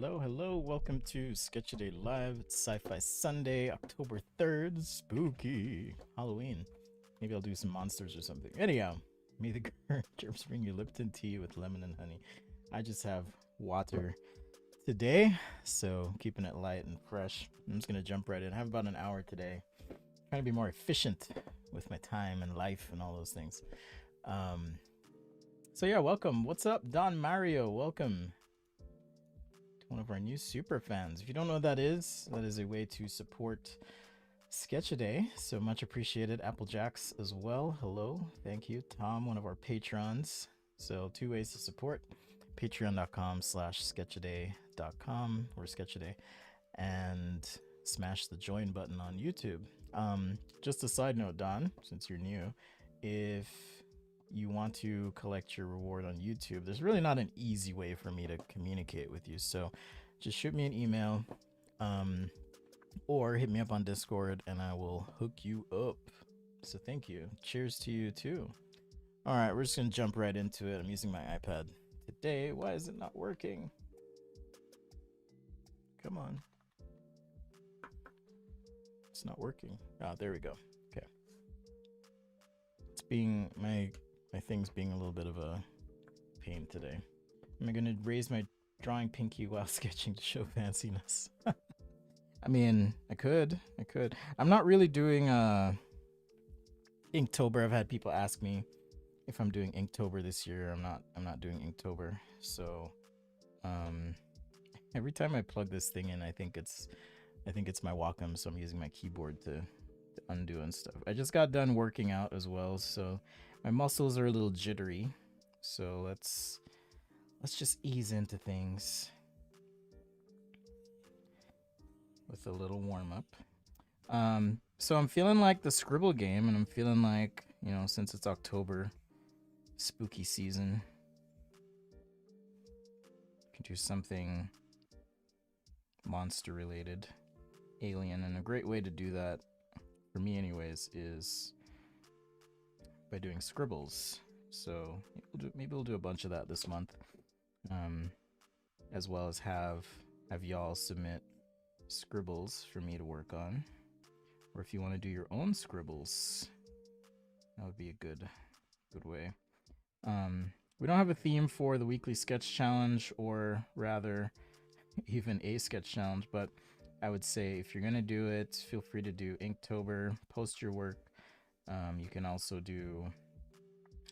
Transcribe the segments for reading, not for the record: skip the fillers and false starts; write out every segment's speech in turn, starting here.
Hello, hello. Welcome to Sketch A Day Live. It's Sci Fi Sunday, October 3rd. Spooky. Halloween. Maybe I'll do some monsters or something. Anyhow, may the germs bring you Lipton tea with lemon and honey. I just have water today, so keeping it light and fresh. I'm just going to jump right in. I have about an hour today. Trying to be more efficient with my time and life and all those things. So yeah, welcome. What's up, Don Mario? Welcome. One of our new super fans. If you don't know what that is a way to support Sketch A Day. So much appreciated. Applejacks as well. Hello. Thank you. Tom, one of our patrons. So two ways to support. Patreon.com/sketchaday.com or Sketchaday, and smash the join button on YouTube. Just a side note, Don, since you're new, if you want to collect your reward on YouTube, there's really not an easy way for me to communicate with you. So just shoot me an email or hit me up on Discord and I will hook you up. So thank you. Cheers to you too. All right, we're just going to jump right into it. I'm using my iPad today. Why is it not working? Come on. It's not working. Ah, there we go. Okay. It's being my thing's being a little bit of a pain today. Am I gonna raise my drawing pinky while sketching to show fanciness? I mean, I could. I'm not really doing Inktober. I've had people ask me if I'm doing Inktober this year. I'm not doing Inktober. So every time I plug this thing in, I think it's my Wacom, so I'm using my keyboard to undo and stuff. I just got done working out as well, so my muscles are a little jittery. So let's just ease into things with a little warm up. So I'm feeling like the scribble game, and I'm feeling like, you know, since it's October, spooky season, I can do something monster related, alien, and a great way to do that, for me anyways, is by doing scribbles. So maybe we'll do a bunch of that this month, as well as have y'all submit scribbles for me to work on, or if you want to do your own scribbles, that would be a good way. We don't have a theme for the weekly sketch challenge, or rather even a sketch challenge, but I would say if you're gonna do it, feel free to do Inktober, post your work. You can also do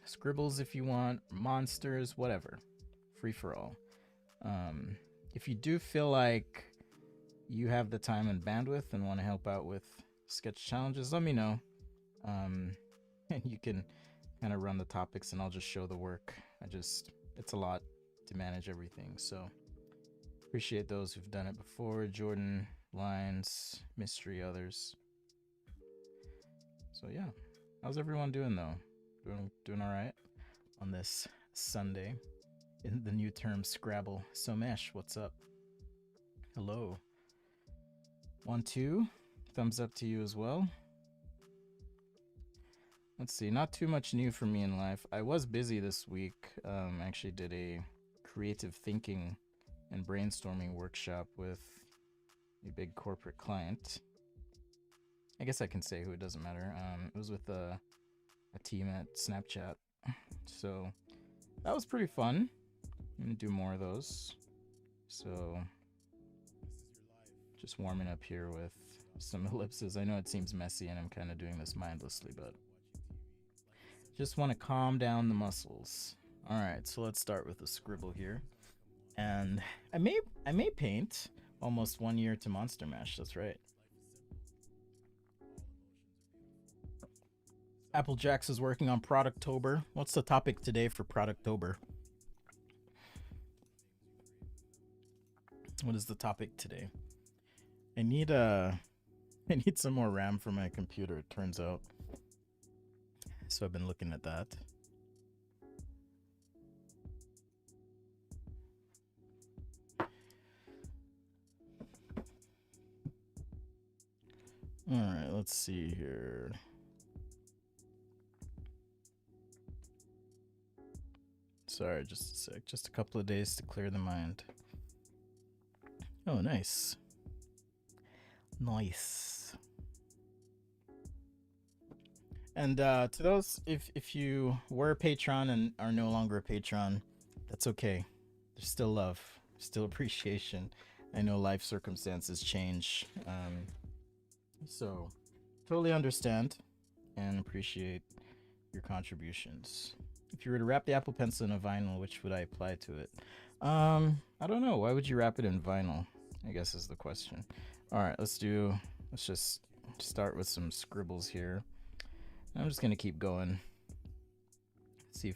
scribbles if you want, monsters, whatever, free for all. If you do feel like you have the time and bandwidth and want to help out with sketch challenges, let me know. And you can kind of run the topics and I'll just show the work. It's a lot to manage everything, so appreciate those who've done it before. Jordan, Lines, Mystery, others. So yeah, how's everyone doing though? Doing all right on this Sunday? In the new term, Scrabble. Somesh, what's up? Hello. 1, 2. Thumbs up to you as well. Let's see, not too much new for me in life. I was busy this week. Actually did a creative thinking and brainstorming workshop with a big corporate client. I guess I can say who, it doesn't matter. It was with a team at Snapchat. So that was pretty fun. I'm gonna do more of those. So just warming up here with some ellipses. I know it seems messy and I'm kind of doing this mindlessly, but just want to calm down the muscles. All right, so let's start with a scribble here. And I may paint almost 1 year to Monster Mash. That's right. Applejacks is working on Productober. What's the topic today for Productober? What is the topic today? I need some more RAM for my computer, it turns out. So I've been looking at that. All right, let's see here. Sorry, just a sec. Just a couple of days to clear the mind. Oh, nice. Nice. And to those, if you were a patron and are no longer a patron, that's okay. There's still love, still appreciation. I know life circumstances change, so totally understand and appreciate your contributions. If you were to wrap the Apple Pencil in a vinyl, which would I apply to it? I don't know. Why would you wrap it in vinyl? I guess is the question. All right, let's just start with some scribbles here. I'm just gonna keep going. See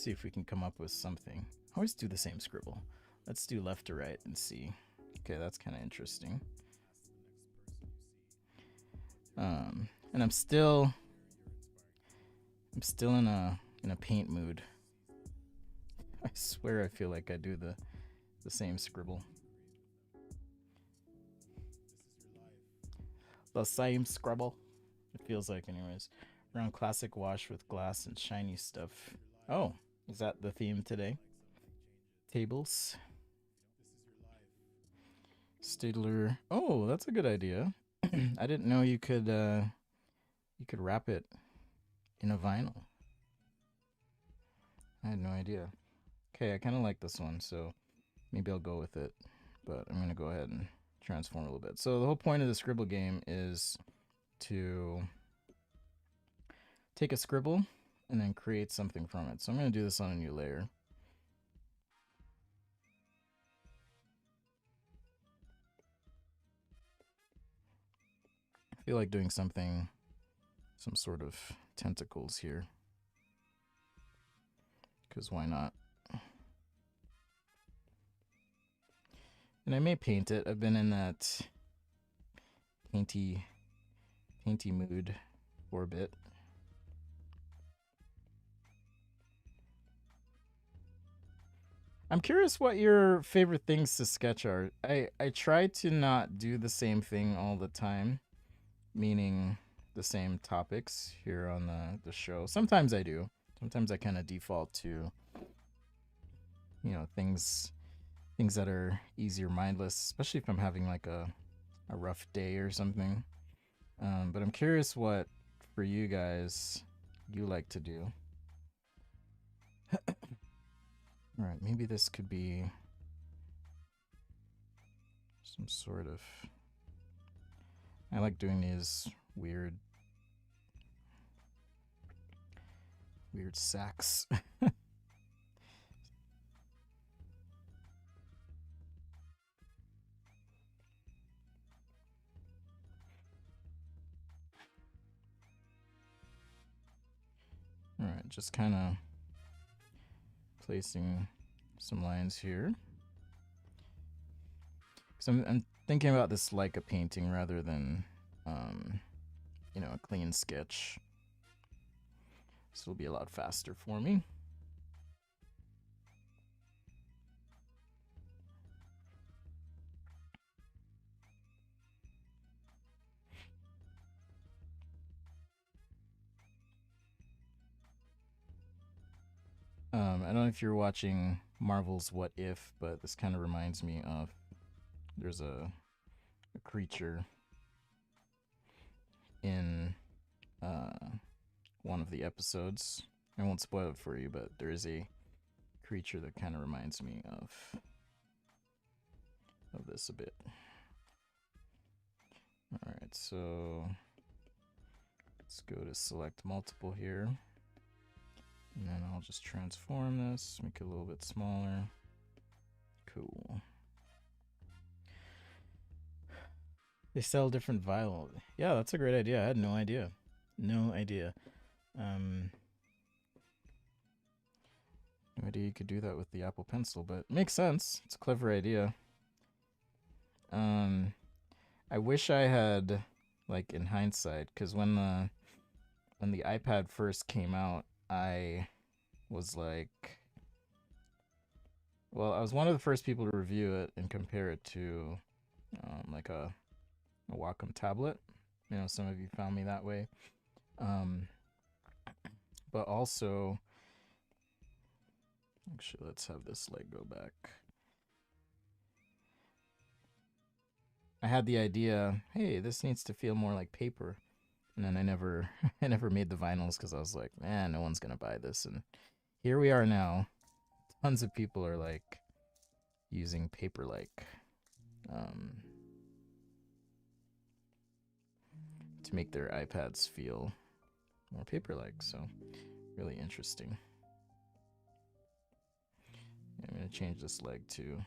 if we can come up with something. I always do the same scribble. Let's do left to right and see. Okay, that's kind of interesting. And I'm still in a paint mood. I swear I feel like I do the same scribble. The same scribble. It feels like, anyways. Around classic wash with glass and shiny stuff. Oh, is that the theme today? Tables. Stadler. Oh, that's a good idea. I didn't know you could wrap it in a vinyl. I had no idea. Okay, I kind of like this one, so maybe I'll go with it. But I'm gonna go ahead and transform a little bit. So the whole point of the scribble game is to take a scribble and then create something from it. So I'm gonna do this on a new layer. I feel like doing some sort of tentacles here. Because why not? And I may paint it. I've been in that painty mood for a bit. I'm curious what your favorite things to sketch are. I try to not do the same thing all the time, meaning the same topics here on the show. Sometimes I do. Sometimes I kind of default to, things that are easier, mindless, especially if I'm having like a rough day or something. But I'm curious what, for you guys, you like to do. All right, maybe this could be some sort of... I like doing these weird sacks. All right, just kind of placing some lines here. So I'm thinking about this like a painting rather than, a clean sketch. This will be a lot faster for me. I don't know if you're watching Marvel's What If, but this kind of reminds me of, there's a creature in one of the episodes. I won't spoil it for you, but there is a creature that kind of reminds me of this a bit. All right, so let's go to select multiple here. And then I'll just transform this, make it a little bit smaller. Cool. They sell different vinyl. Yeah, that's a great idea. I had no idea. No idea. No idea you could do that with the Apple Pencil, but it makes sense. It's a clever idea. I wish I had, like, in hindsight, because when the iPad first came out, I was like, well, I was one of the first people to review it and compare it to like a Wacom tablet. Some of you found me that way. But also, actually, let's have this leg go back. I had the idea, hey, this needs to feel more like paper. And then I never I never made the vinyls because I was like, man, no one's gonna buy this. And here we are now. Tons of people are like using paper like to make their iPads feel more paper like. So really interesting. I'm gonna change this leg too.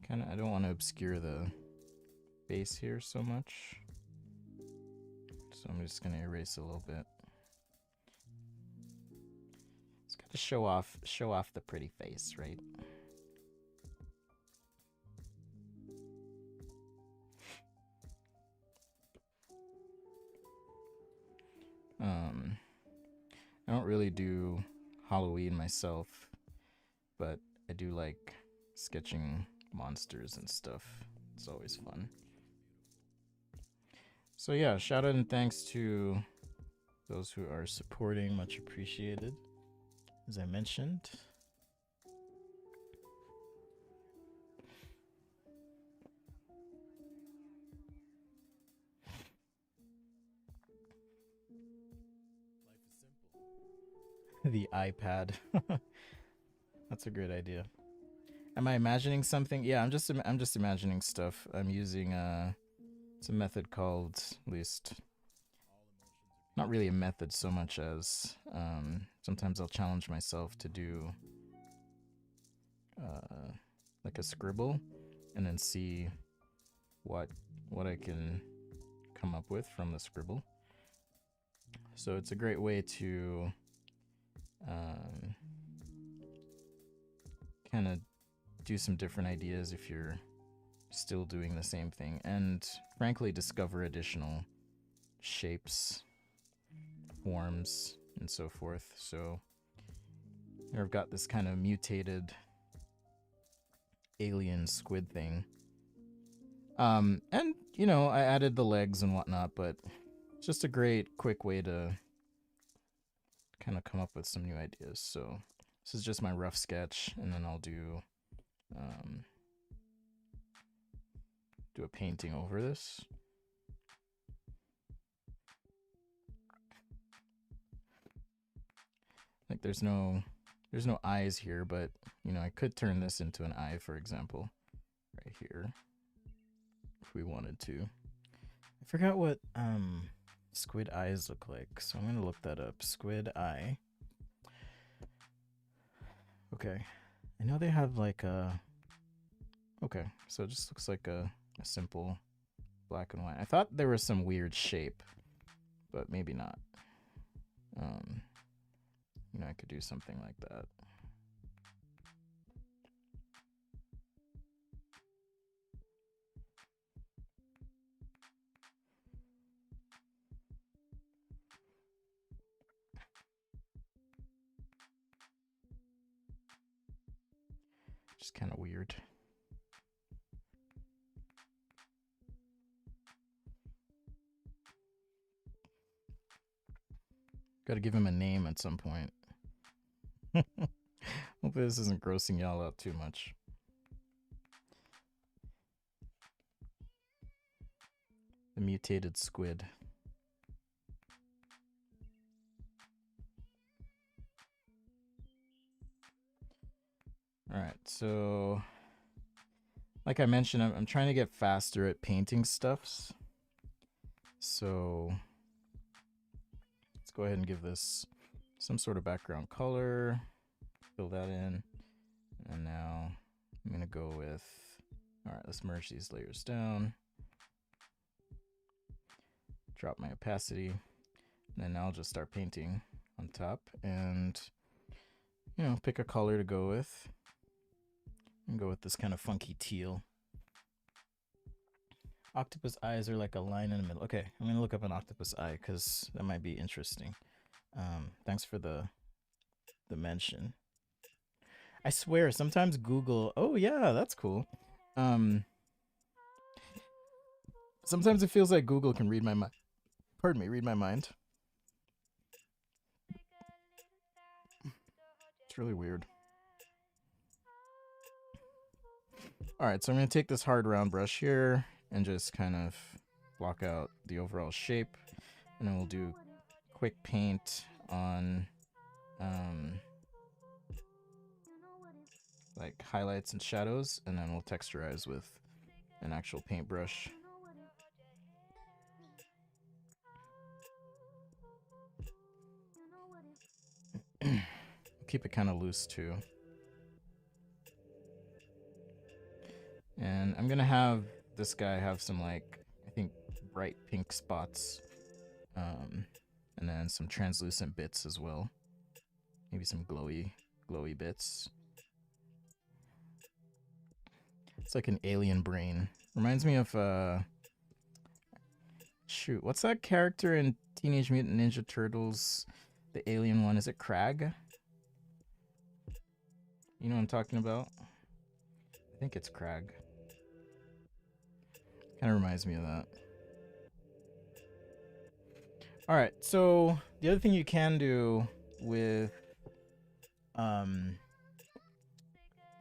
Kind of, I don't want to obscure the base here so much, so I'm just gonna erase a little bit. It's got to show off the pretty face, right? I don't really do Halloween myself, but I do like sketching monsters and stuff. It's always fun. So yeah, shout out and thanks to those who are supporting, much appreciated. As I mentioned. The iPad. That's a great idea. Am I imagining something? Yeah, I'm just imagining stuff. I'm using it's a method called, at least not really a method so much as sometimes I'll challenge myself to do like a scribble and then see what I can come up with from the scribble. So it's a great way to kind of do some different ideas if you're still doing the same thing, and frankly discover additional shapes, forms, and so forth. So here I've got this kind of mutated alien squid thing. And you know, I added the legs and whatnot, but it's just a great quick way to kind of come up with some new ideas. So this is just my rough sketch, and then I'll do a painting over this. Like there's no eyes here, but you know, I could turn this into an eye, for example, right here, if we wanted to. I forgot what squid eyes look like, so I'm gonna look that up. Squid eye. Okay, I know they have like a. Okay, so it just looks like a simple black and white. I thought there was some weird shape, but maybe not. You know, I could do something like that. Just kind of weird. Got to give him a name at some point. Hopefully this isn't grossing y'all out too much. The mutated squid. Alright, so like I mentioned, I'm trying to get faster at painting stuffs. So let's go ahead and give this some sort of background color. Fill that in. And now I'm going to go with, all right, let's merge these layers down. Drop my opacity. And then I'll just start painting on top and, you know, pick a color to go with. And go with this kind of funky teal. Octopus eyes are like a line in the middle. Okay, I'm going to look up an octopus eye because that might be interesting. Thanks for the mention. I swear, sometimes Google. Oh yeah, that's cool. Sometimes it feels like Google can read my mind. Pardon me, read my mind. It's really weird. Alright, so I'm going to take this hard round brush here and just kind of block out the overall shape. And then we'll do quick paint on like highlights and shadows, and then we'll texturize with an actual paintbrush. Keep it kind of loose too. And I'm gonna have this guy have some, like, I think bright pink spots, and then some translucent bits as well. Maybe some glowy bits. It's like an alien brain. Reminds me of shoot, what's that character in Teenage Mutant Ninja Turtles? The alien one, is it Krag? You know what I'm talking about? I think it's Krag. Kind of reminds me of that. Alright, so the other thing you can do with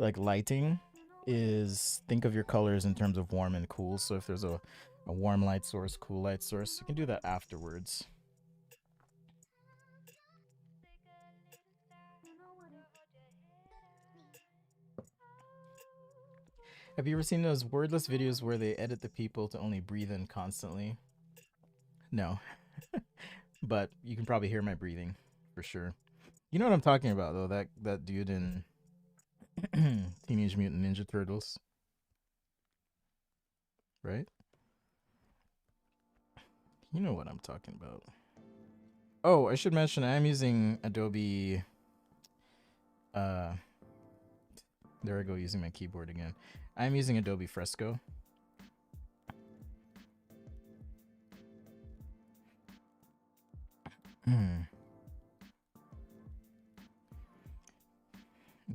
like lighting is think of your colors in terms of warm and cool. So if there's a warm light source, cool light source, you can do that afterwards. Have you ever seen those wordless videos where they edit the people to only breathe in constantly? No. But you can probably hear my breathing for sure. You know what I'm talking about though, that dude in Teenage Mutant Ninja Turtles. Right? You know what I'm talking about. Oh, I should mention I am using Adobe there I go, using my keyboard again. I'm using Adobe Fresco. In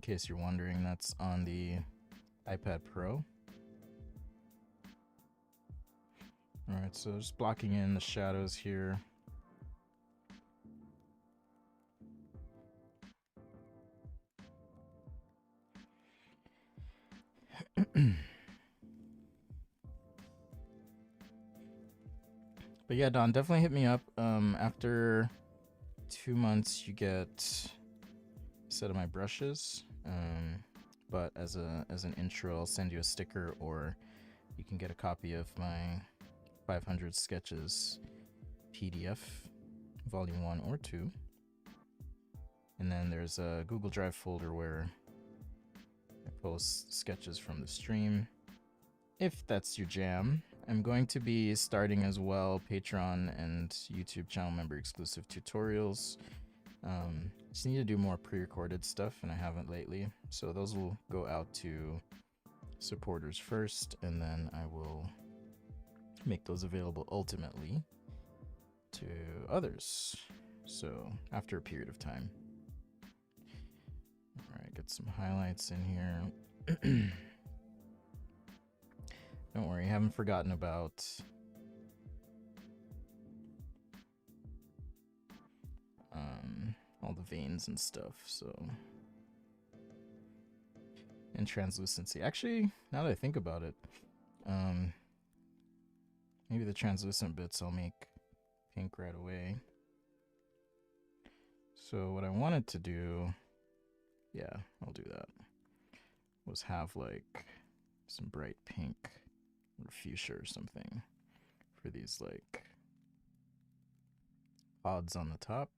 case you're wondering, that's on the iPad Pro. Alright, so just blocking in the shadows here. But yeah, Don, definitely hit me up. After 2 months, you get a set of my brushes. But as an intro, I'll send you a sticker, or you can get a copy of my 500 sketches PDF, volume 1 or 2. And then there's a Google Drive folder where I post sketches from the stream, if that's your jam. I'm going to be starting as well Patreon and YouTube channel member exclusive tutorials. Just need to do more pre-recorded stuff, and I haven't lately. So those will go out to supporters first, and then I will make those available ultimately to others. So after a period of time. Alright, get some highlights in here. Don't worry, I haven't forgotten about all the veins and stuff, so. And translucency. Actually, now that I think about it, maybe the translucent bits I'll make pink right away. So what I wanted to do, yeah, I'll do that, was have like some bright pink or fuchsia or something for these like odds on the top.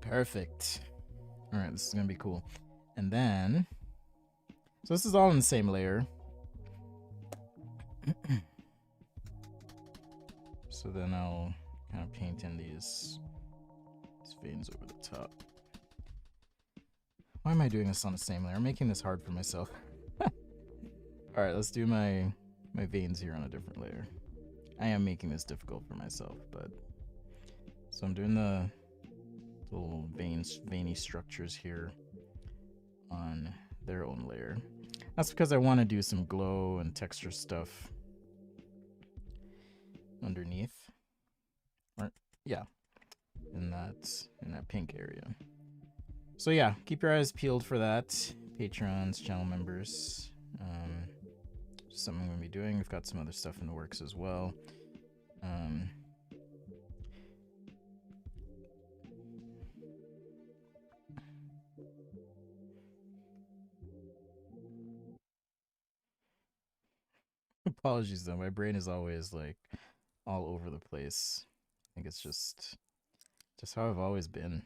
Perfect. All right, this is gonna be cool. And then, so this is all in the same layer. So then I'll kind of paint in these veins over the top. Why am I doing this on the same layer? I'm making this hard for myself. All right, let's do my my veins here on a different layer. I am making this difficult for myself, but so I'm doing the little veiny structures here on their own layer. That's because I want to do some glow and texture stuff underneath. Or yeah, in that pink area. So yeah, keep your eyes peeled for that. Patrons, channel members. Something I'm gonna be doing. We've got some other stuff in the works as well. Apologies though, my brain is always like all over the place. I think it's just how I've always been.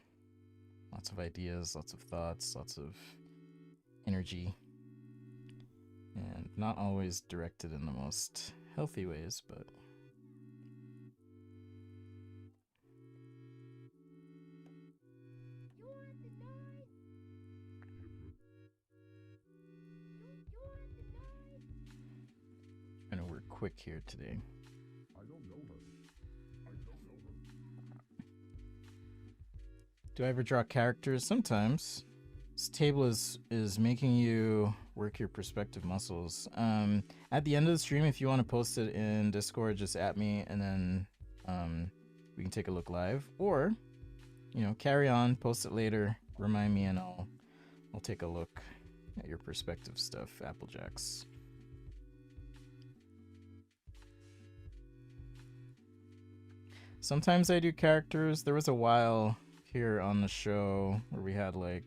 Lots of ideas, lots of thoughts, lots of energy, and not always directed in the most healthy ways, but trying to work quick here today. Do I ever draw characters? Sometimes. This table is making you work your perspective muscles. At the end of the stream, if you want to post it in Discord, just at me, and then we can take a look live. Or, carry on, post it later, remind me, and I'll take a look at your perspective stuff, Applejacks. Sometimes I do characters. There was a while here on the show where we had like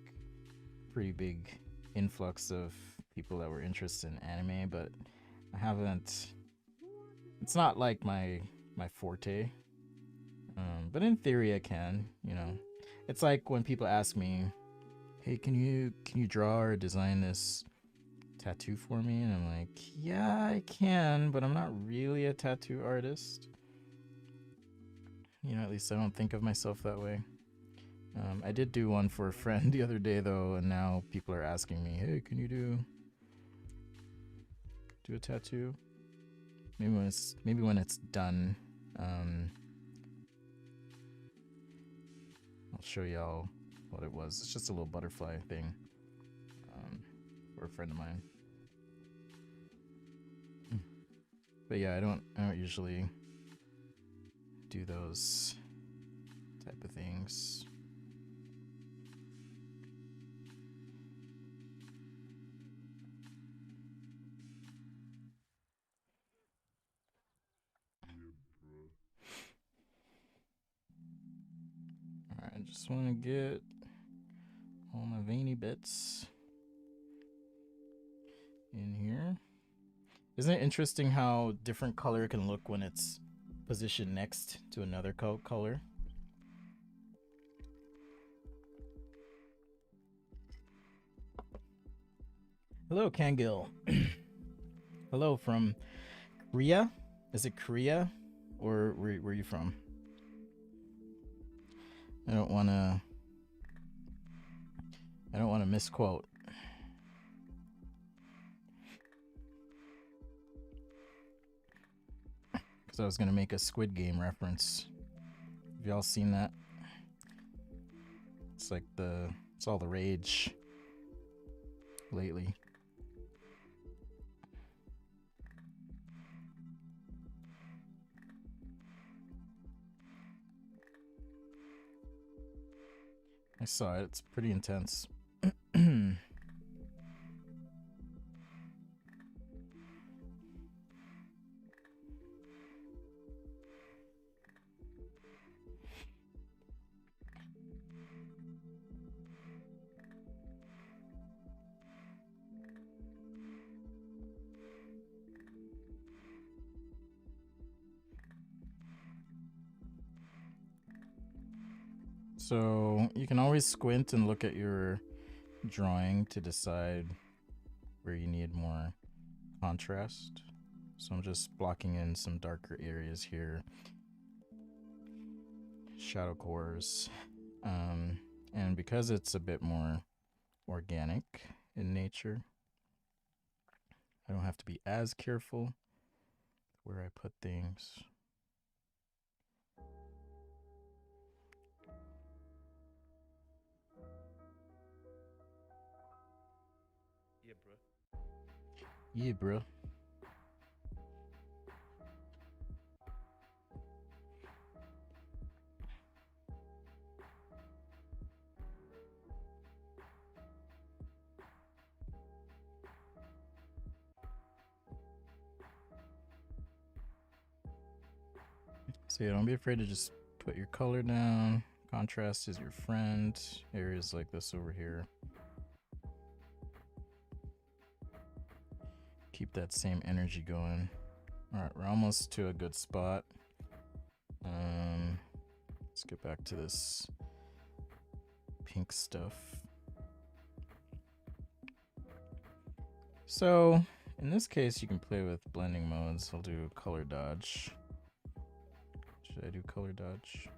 pretty big influx of people that were interested in anime, but I haven't. It's not like my forte. But in theory, I can. It's like when people ask me, "Hey, can you draw or design this tattoo for me?" And I'm like, "Yeah, I can, but I'm not really a tattoo artist." At least I don't think of myself that way. I did do one for a friend the other day though, and now people are asking me, "Hey, can you do a tattoo?" Maybe when it's done, I'll show y'all what it was. It's just a little butterfly thing for a friend of mine. But yeah, I don't usually do those type of things. Alright, I just want to get all my veiny bits in here. Isn't it interesting how different color can look when it's positioned next to another color? Hello, Kangil. Hello from Korea? Is it Korea? Or where are you from? I don't want to misquote. Because I was going to make a Squid Game reference. Have y'all seen that? It's like it's all the rage lately. I saw it. It's pretty intense. So you can always squint and look at your drawing to decide where you need more contrast. So I'm just blocking in some darker areas here, shadow cores, and because it's a bit more organic in nature, I don't have to be as careful where I put things. Yeah, bro. Yeah, bro. So yeah, don't be afraid to just put your color down. Contrast is your friend. Areas like this over here. Keep that same energy going. Alright, we're almost to a good spot. Let's get back to this pink stuff. So, in this case, you can play with blending modes. I'll do color dodge. Should I do color dodge?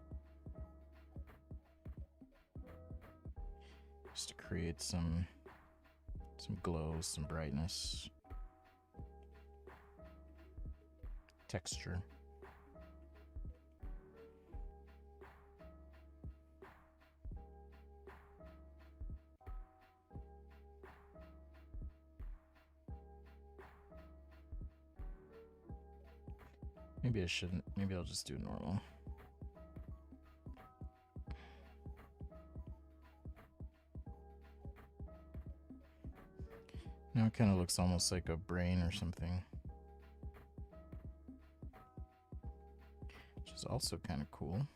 Just to create some glow, some brightness. Texture. Maybe I shouldn't. Maybe I'll just do normal. Now it kind of looks almost like a brain or something. Which is also kind of cool.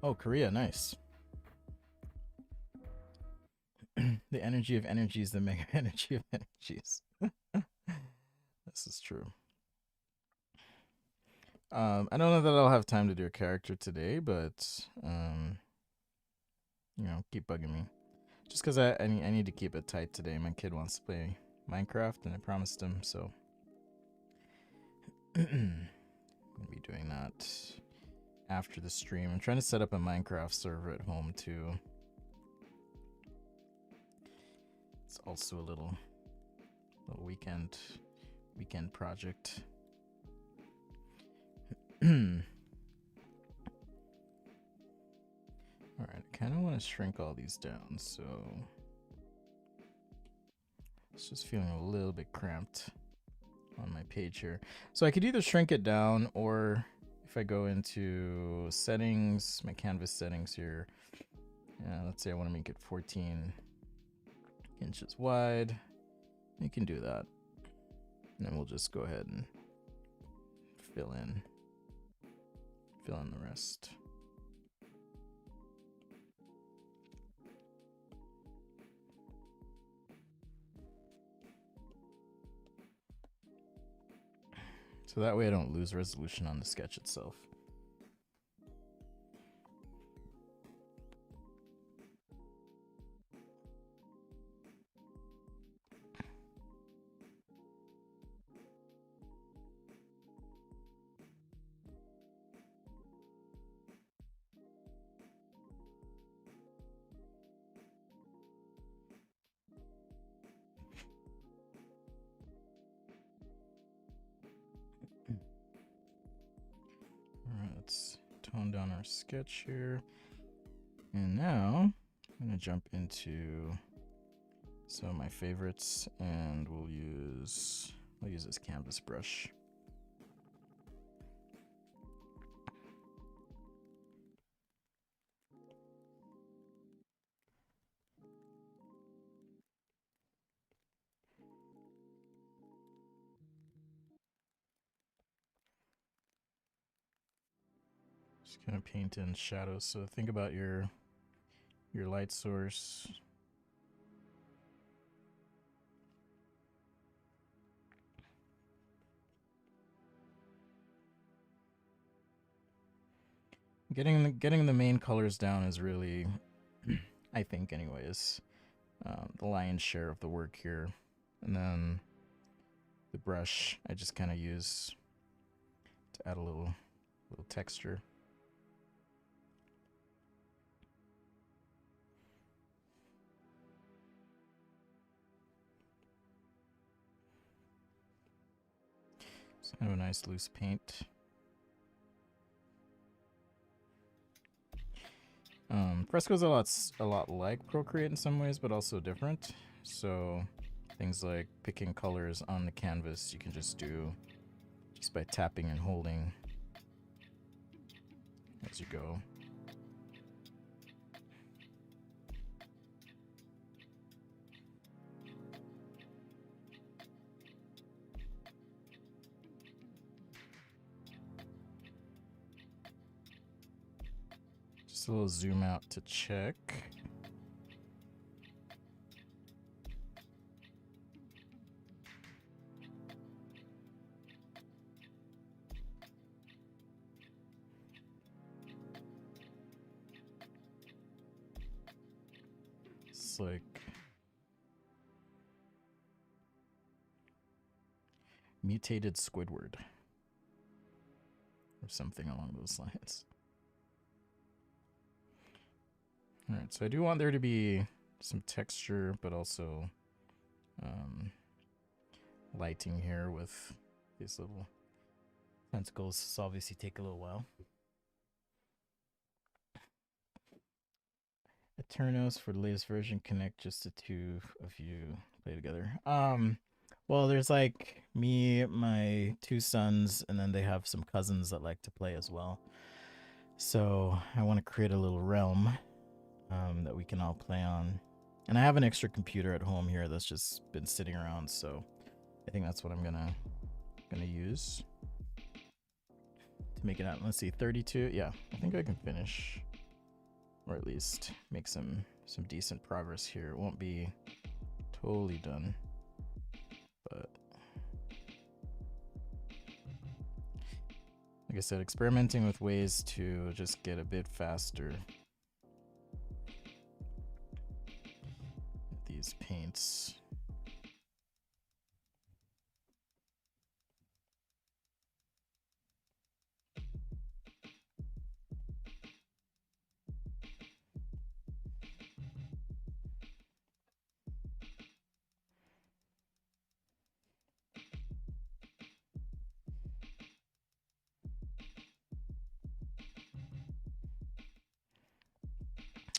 Oh, Korea, nice. The energy of energies, the mega energy of energies. This is true. I don't know that I'll have time to do a character today, but you know, keep bugging me. Just because I need to keep it tight today. My kid wants to play Minecraft, and I promised him, so I'm gonna be doing that after the stream. I'm trying to set up a Minecraft server at home too. It's also a little weekend project. Alright, I kind of want to shrink all these down, so it's just feeling a little bit cramped on my page here. So I could either shrink it down, or if I go into settings, my canvas settings here, let's say I want to make it 14 inches wide, you can do that. And then we'll just go ahead and fill in the rest. So that way I don't lose resolution on the sketch itself. Alright, let's tone down our sketch here. And now I'm going to jump into some of my favorites, and I'll use this canvas brush. Just kind of paint in shadows. So think about your light source. Getting the main colors down is really, I think anyways, the lion's share of the work here. And then the brush I just kind of use to add a little texture. Kind of a nice loose paint. Fresco's a lot like Procreate in some ways, but also different. So things like picking colors on the canvas, you can just do just by tapping and holding as you go. Just a little zoom out to check. It's like mutated Squidward or something along those lines. All right, so I do want there to be some texture, but also lighting here with these little tentacles. This obviously take a little while. Eternos for the latest version. Connect just the two of you play together. Well, there's like me, my two sons, and then they have some cousins that like to play as well. So I want to create a little realm that we can all play on. And I have an extra computer at home here that's just been sitting around, so I think that's what I'm gonna use to make it out. Let's see, 32. Yeah, I think I can finish, or at least make some decent progress here. It won't be totally done, but like I said, experimenting with ways to just get a bit faster with these paints.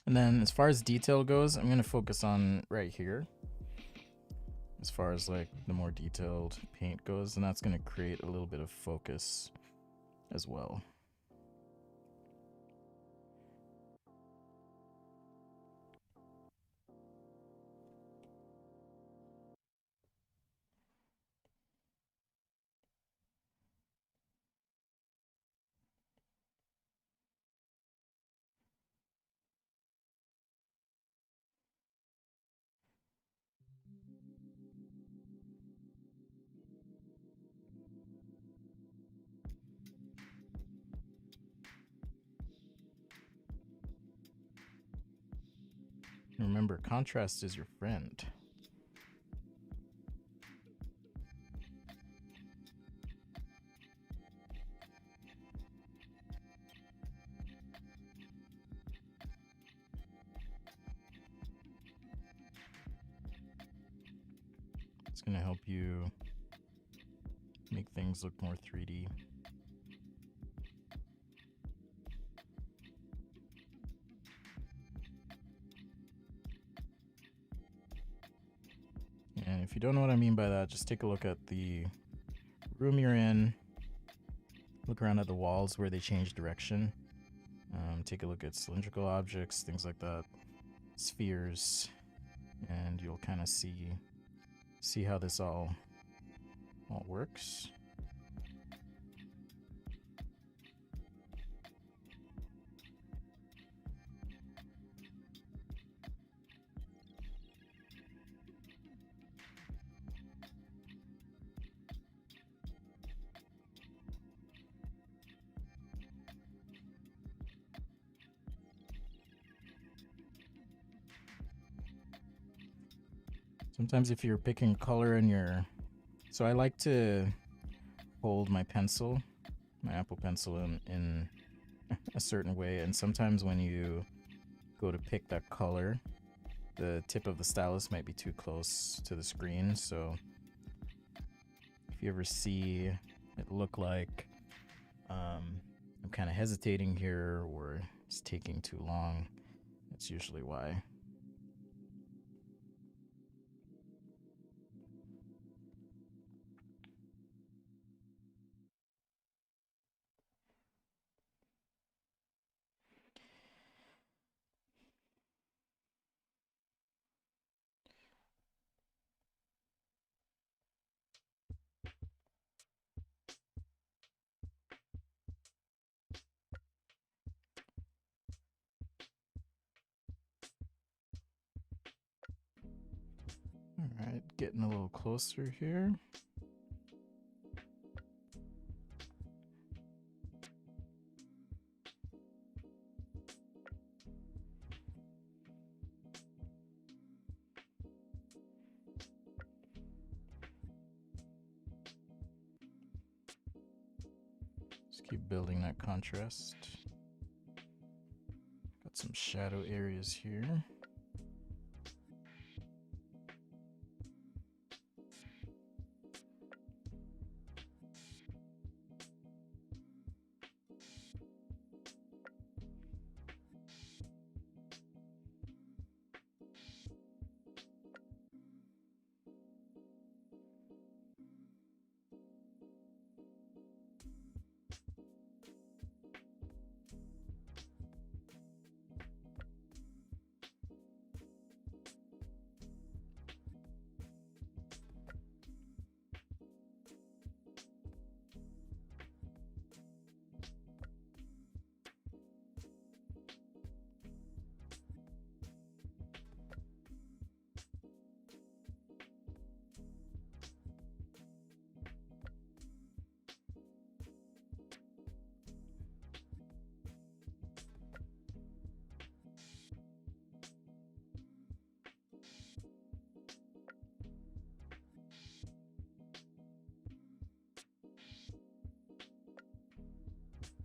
And then as far as detail goes, I'm going to focus on right here as far as like the more detailed paint goes, and that's going to create a little bit of focus as well. Remember, contrast is your friend. It's going to help you make things look more 3D. And if you don't know what I mean by that, just take a look at the room you're in. Look around at the walls where they change direction. Take a look at cylindrical objects, things like that, spheres, and you'll kind of see how this all works. Sometimes if you're picking color in your... So I like to hold my pencil, my Apple Pencil, in a certain way, and sometimes when you go to pick that color, the tip of the stylus might be too close to the screen. So if you ever see it look like I'm kind of hesitating here or it's taking too long. That's usually why. All right, getting a little closer here. Just keep building that contrast. Got some shadow areas here.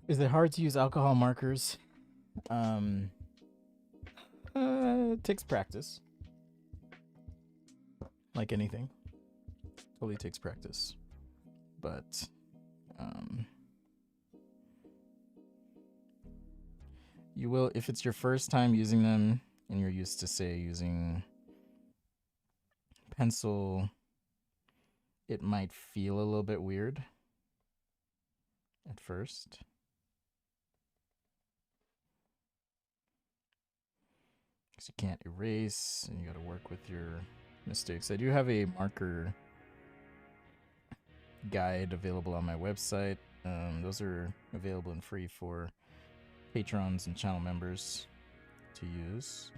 Is it hard to use alcohol markers? It takes practice. Like anything. Totally takes practice. But you will, if it's your first time using them and you're used to, say, using pencil, it might feel a little bit weird at first. Because you can't erase and you got to work with your mistakes. I do have a marker guide available on my website. Those are available and free for patrons and channel members to use.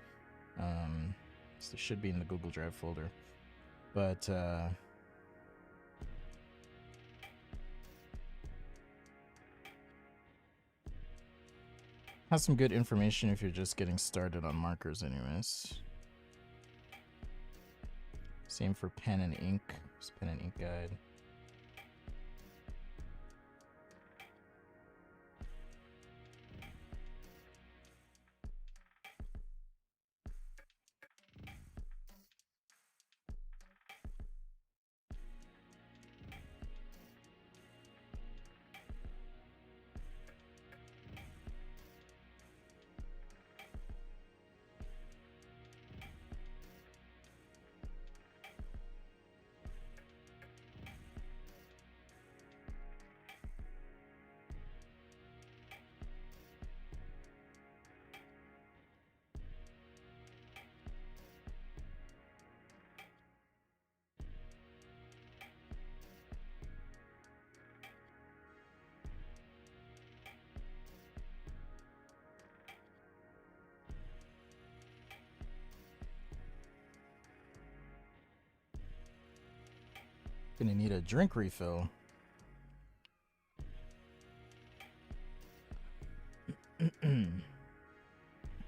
So they should be in the Google Drive folder. But has some good information if you're just getting started on markers anyways. Same for pen and ink. Just pen and ink guide. Gonna need a drink refill.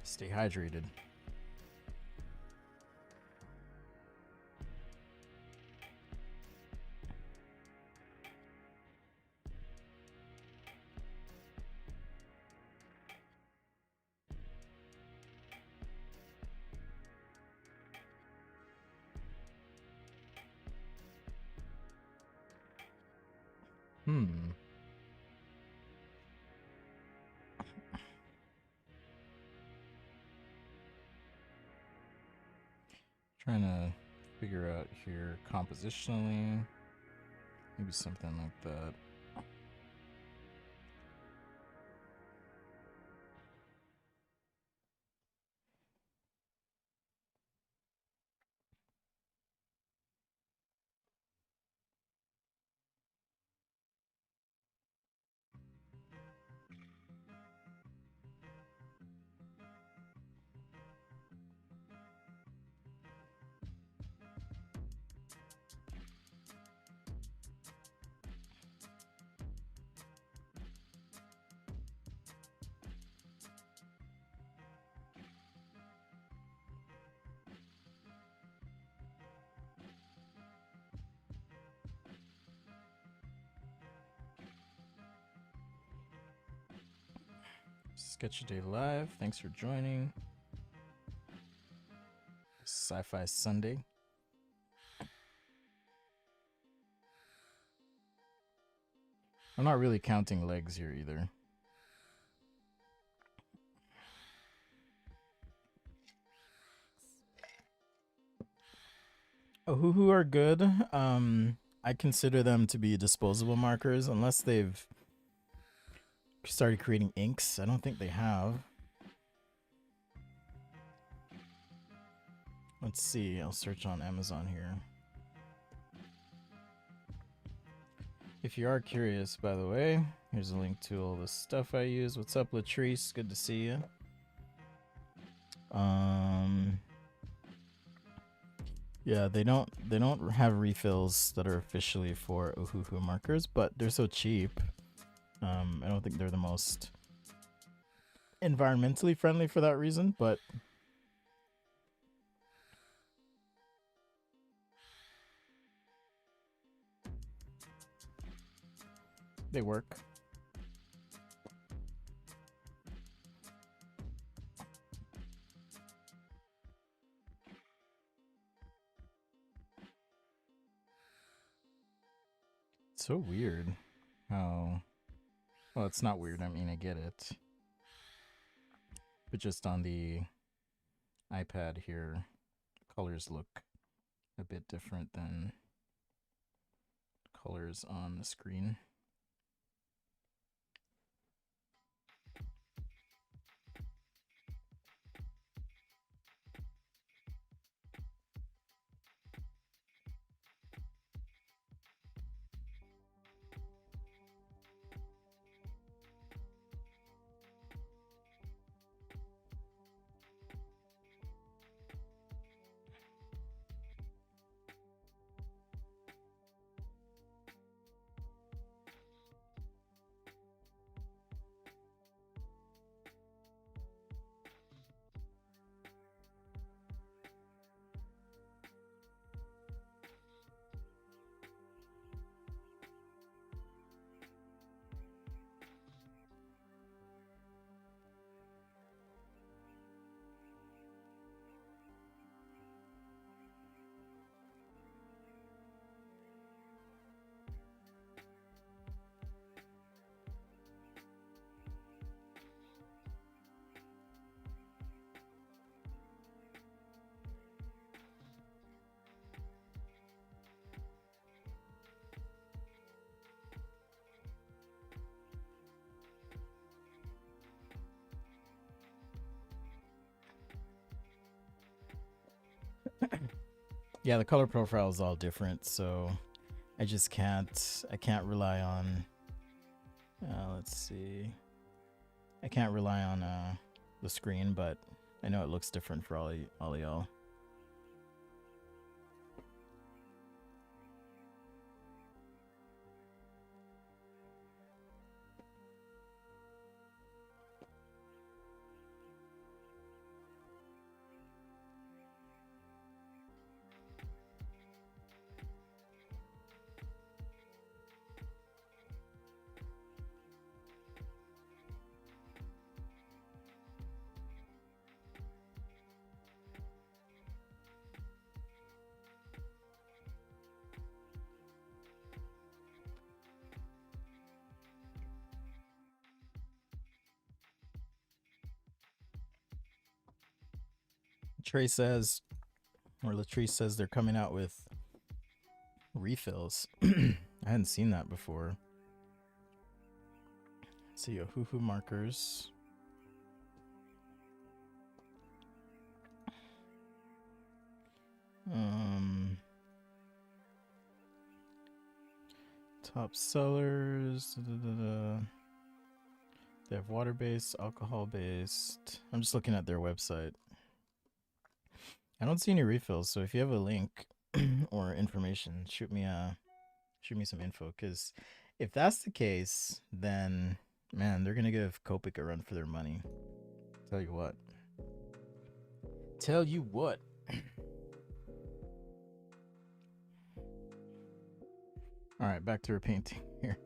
Stay hydrated. Trying to figure out here compositionally. Maybe something like that. Sketch a Day Live. Thanks for joining. Sci-Fi Sunday. I'm not really counting legs here either. Ohuhu are good. I consider them to be disposable markers unless they've started creating inks. I don't think they have. Let's see. I'll search on Amazon here. If you are curious, by the way, here's a link to all the stuff I use. What's up, Latrice? Good to see you. Yeah, they don't have refills that are officially for Ohuhu markers, but they're so cheap. I don't think they're the most environmentally friendly for that reason, but they work. It's so weird how... Well, it's not weird. I mean, I get it. But just on the iPad here, colors look a bit different than colors on the screen. Yeah, the color profile is all different, so I just I can't rely on, let's see. I can't rely on the screen, but I know it looks different for all y'all. Trey says, or Latrice says, they're coming out with refills. I hadn't seen that before. Let's see, Ohuhu markers. Top sellers. They have water-based, alcohol-based. I'm just looking at their website. I don't see any refills, so if you have a link or information, shoot me some info. Because if that's the case, then man, they're gonna give Copic a run for their money. Tell you what. All right, back to our painting here.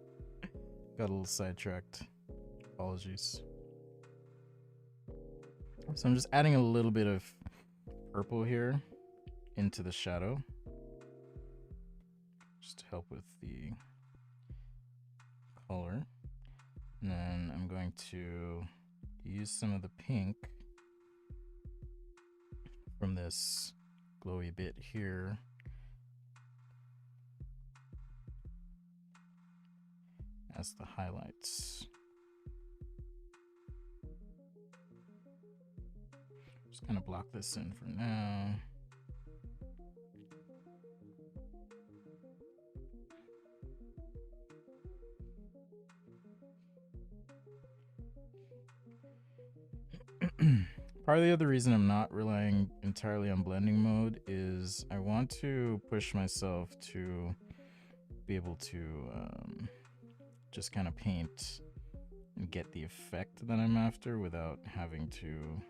Got a little sidetracked. Apologies. So I'm just adding a little bit of purple here into the shadow, just to help with the color. And then I'm going to use some of the pink from this glowy bit here as the highlights. Just kind of block this in for now. Part of the other reason I'm not relying entirely on blending mode is I want to push myself to be able to just kind of paint and get the effect that I'm after without having to.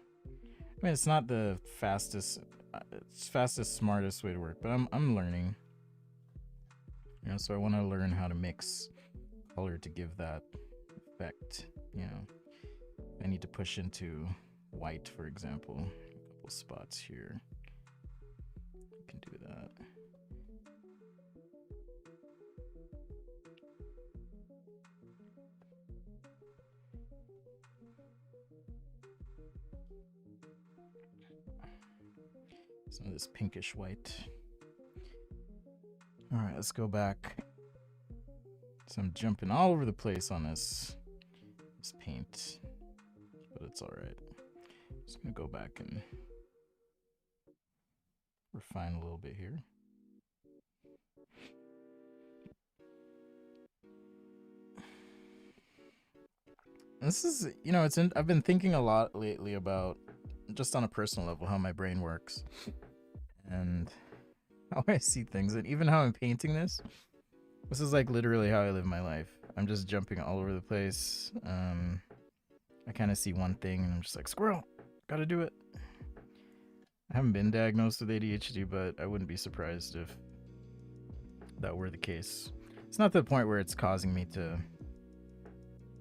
I mean, it's not the fastest, smartest way to work, but I'm learning. You know, so I want to learn how to mix color to give that effect. You know, I need to push into white, for example. A couple spots here. I can do that. Some of this pinkish white. All right, let's go back. So I'm jumping all over the place on this paint, but it's all right. Just gonna go back and refine a little bit here. This is, you know, I've been thinking a lot lately about, just on a personal level, how my brain works and how I see things, and even how I'm painting this. This is like literally how I live my life. I'm just jumping all over the place. I kind of see one thing and I'm just like, squirrel, gotta do it. I haven't been diagnosed with ADHD, but I wouldn't be surprised if that were the case. It's not to the point where it's causing me to,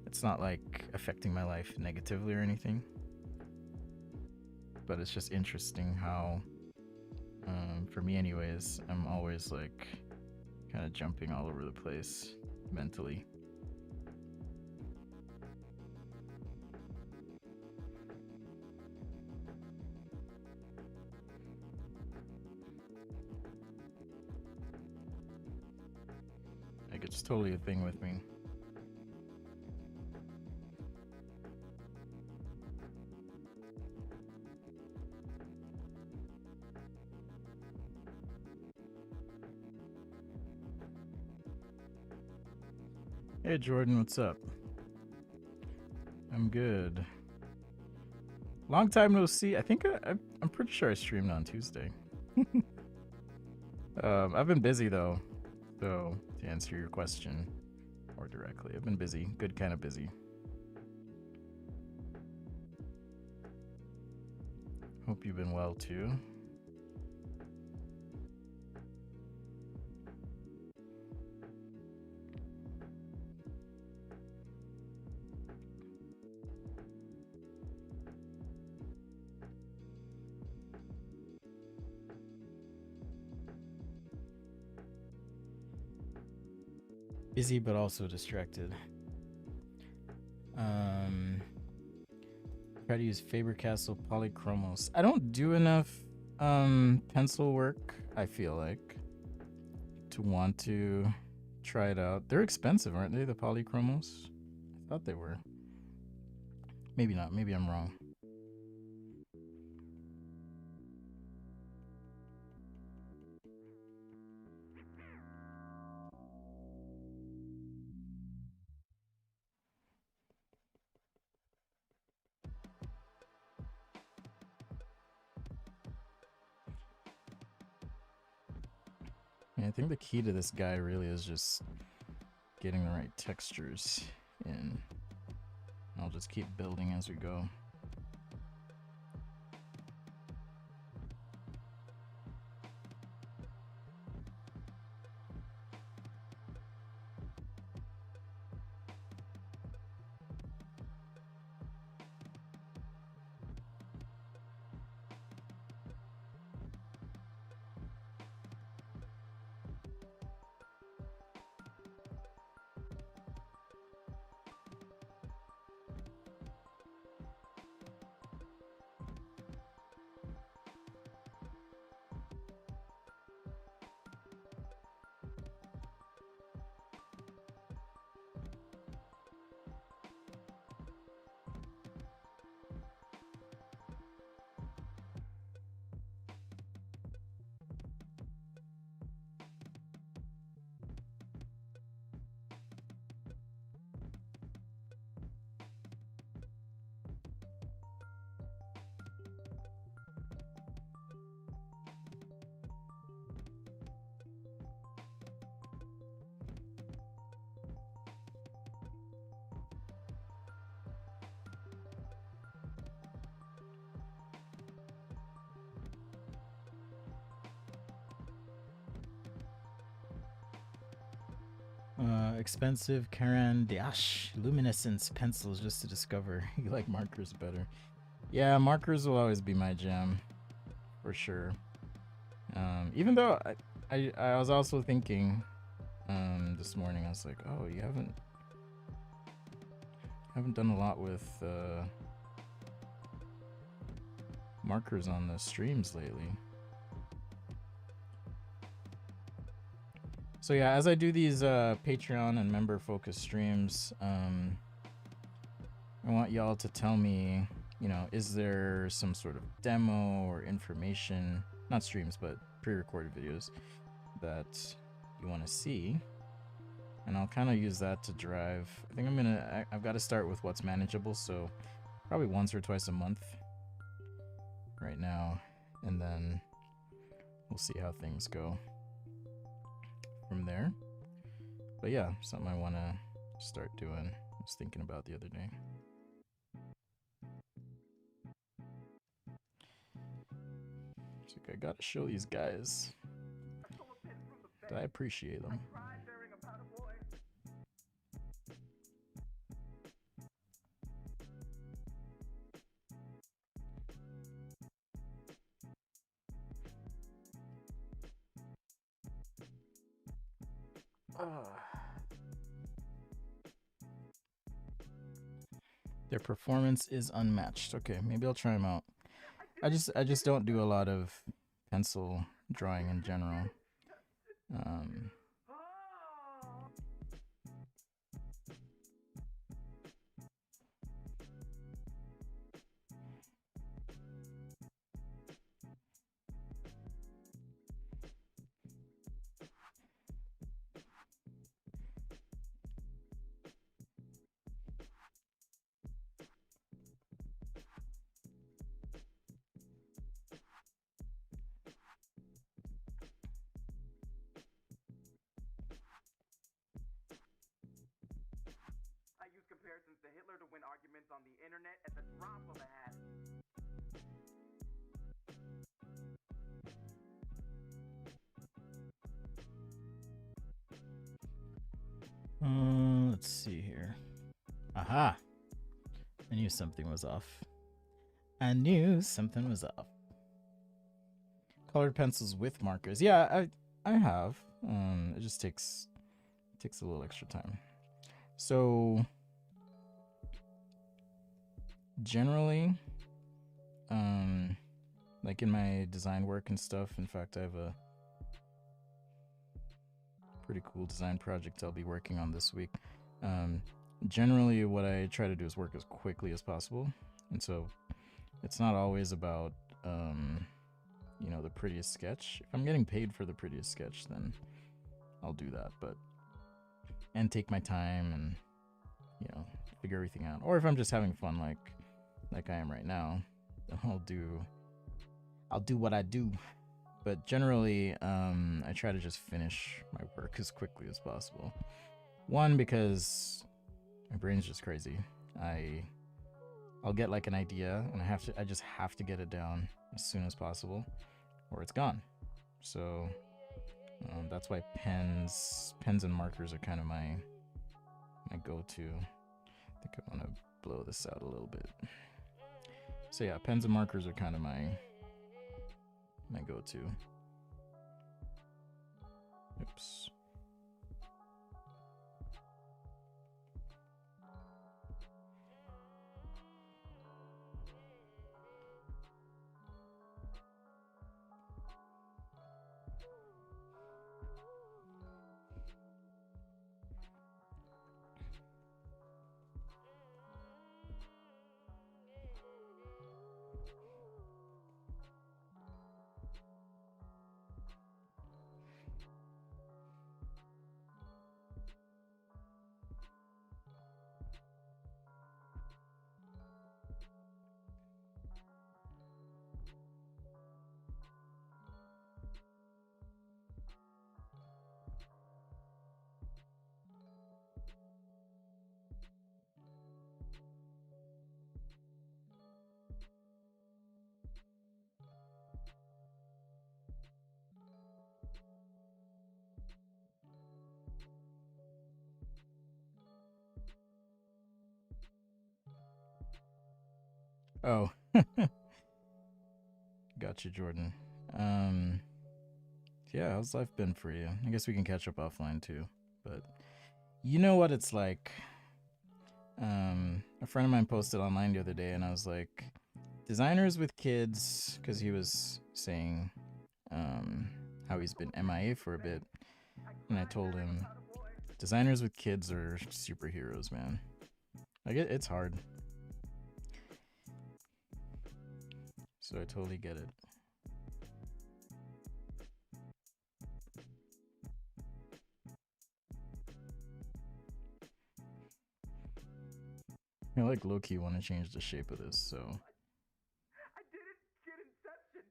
it's not like affecting my life negatively or anything, but it's just interesting how, for me anyways, I'm always like kind of jumping all over the place mentally. Like, it's totally a thing with me. Hey Jordan, what's up? I'm good. Long time no see. I think I'm pretty sure I streamed on Tuesday. I've been busy though, so to answer your question more directly, I've been busy. Good kind of busy. Hope you've been well too. Busy but also distracted. Try to use Faber-Castell Polychromos. I don't do enough pencil work, I feel like, to want to try it out. They're expensive, aren't they, the Polychromos? I thought they were. Maybe not. Maybe I'm wrong. Yeah, I think the key to this guy really is just getting the right textures in. I'll just keep building as we go. Expensive Caran d'Ache luminescence pencils just to discover. You like markers better. Yeah, markers will always be my jam, for sure. Even though I was also thinking this morning, I was like, oh, you haven't done a lot with markers on the streams lately. So yeah, as I do these Patreon and member focused streams, I want y'all to tell me, you know, is there some sort of demo or information, not streams, but pre-recorded videos that you want to see? And I'll kind of use that to drive. I think I've got to start with what's manageable, so probably once or twice a month right now, and then we'll see how things go from there. But yeah, something I want to start doing. I was thinking about the other day. It's like, I gotta show these guys that I appreciate them. Their performance is unmatched. Okay, maybe I'll try them out. I just don't do a lot of pencil drawing in general. Comparisons to Hitler to win arguments on the internet at the drop of a hat. Let's see here. Aha! I knew something was off. I knew something was off. Colored pencils with markers. Yeah, I have. It just takes a little extra time. So generally, like in my design work and stuff, in fact, I have a pretty cool design project I'll be working on this week. Generally, what I try to do is work as quickly as possible, and so it's not always about the prettiest sketch. If I'm getting paid for the prettiest sketch, then I'll do that, and take my time and figure everything out. Or if I'm just having fun, like I am right now, then I'll do what I do. But generally, I try to just finish my work as quickly as possible. One, because my brain's just crazy. I'll get like an idea, and I just have to get it down as soon as possible, or it's gone. So that's why pens and markers are kind of my go-to. I think I want to blow this out a little bit. So yeah, pens and markers are kind of my go-to. Oops. Oh, gotcha, Jordan. Yeah, how's life been for you? I guess we can catch up offline too. But you know what it's like. A friend of mine posted online the other day, and I was like, designers with kids, because he was saying how he's been MIA for a bit, and I told him, designers with kids are superheroes, man. Like it's hard. So I totally get it. I like low-key want to change the shape of this, so. I didn't get Inception.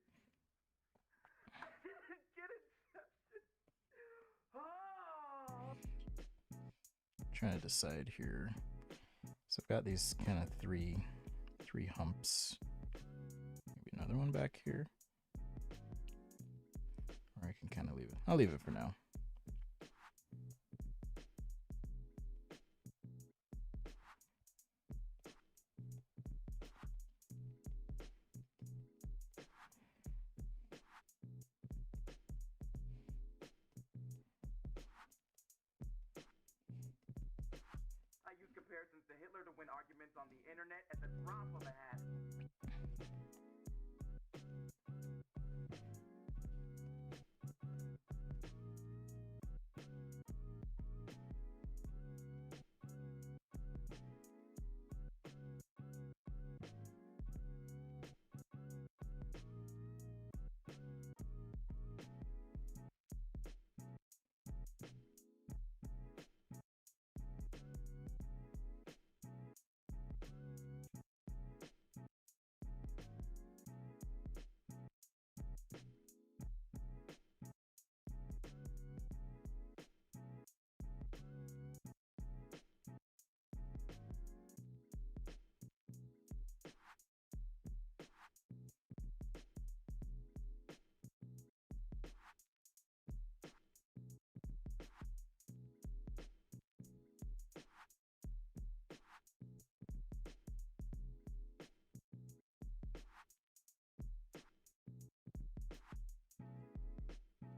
I didn't get Inception. Oh. Trying to decide here. So I've got these kind of three humps. Maybe another one back here. Or I can kind of leave it. I'll leave it for now. I use comparisons to Hitler to win arguments on the internet at the drop of a hat.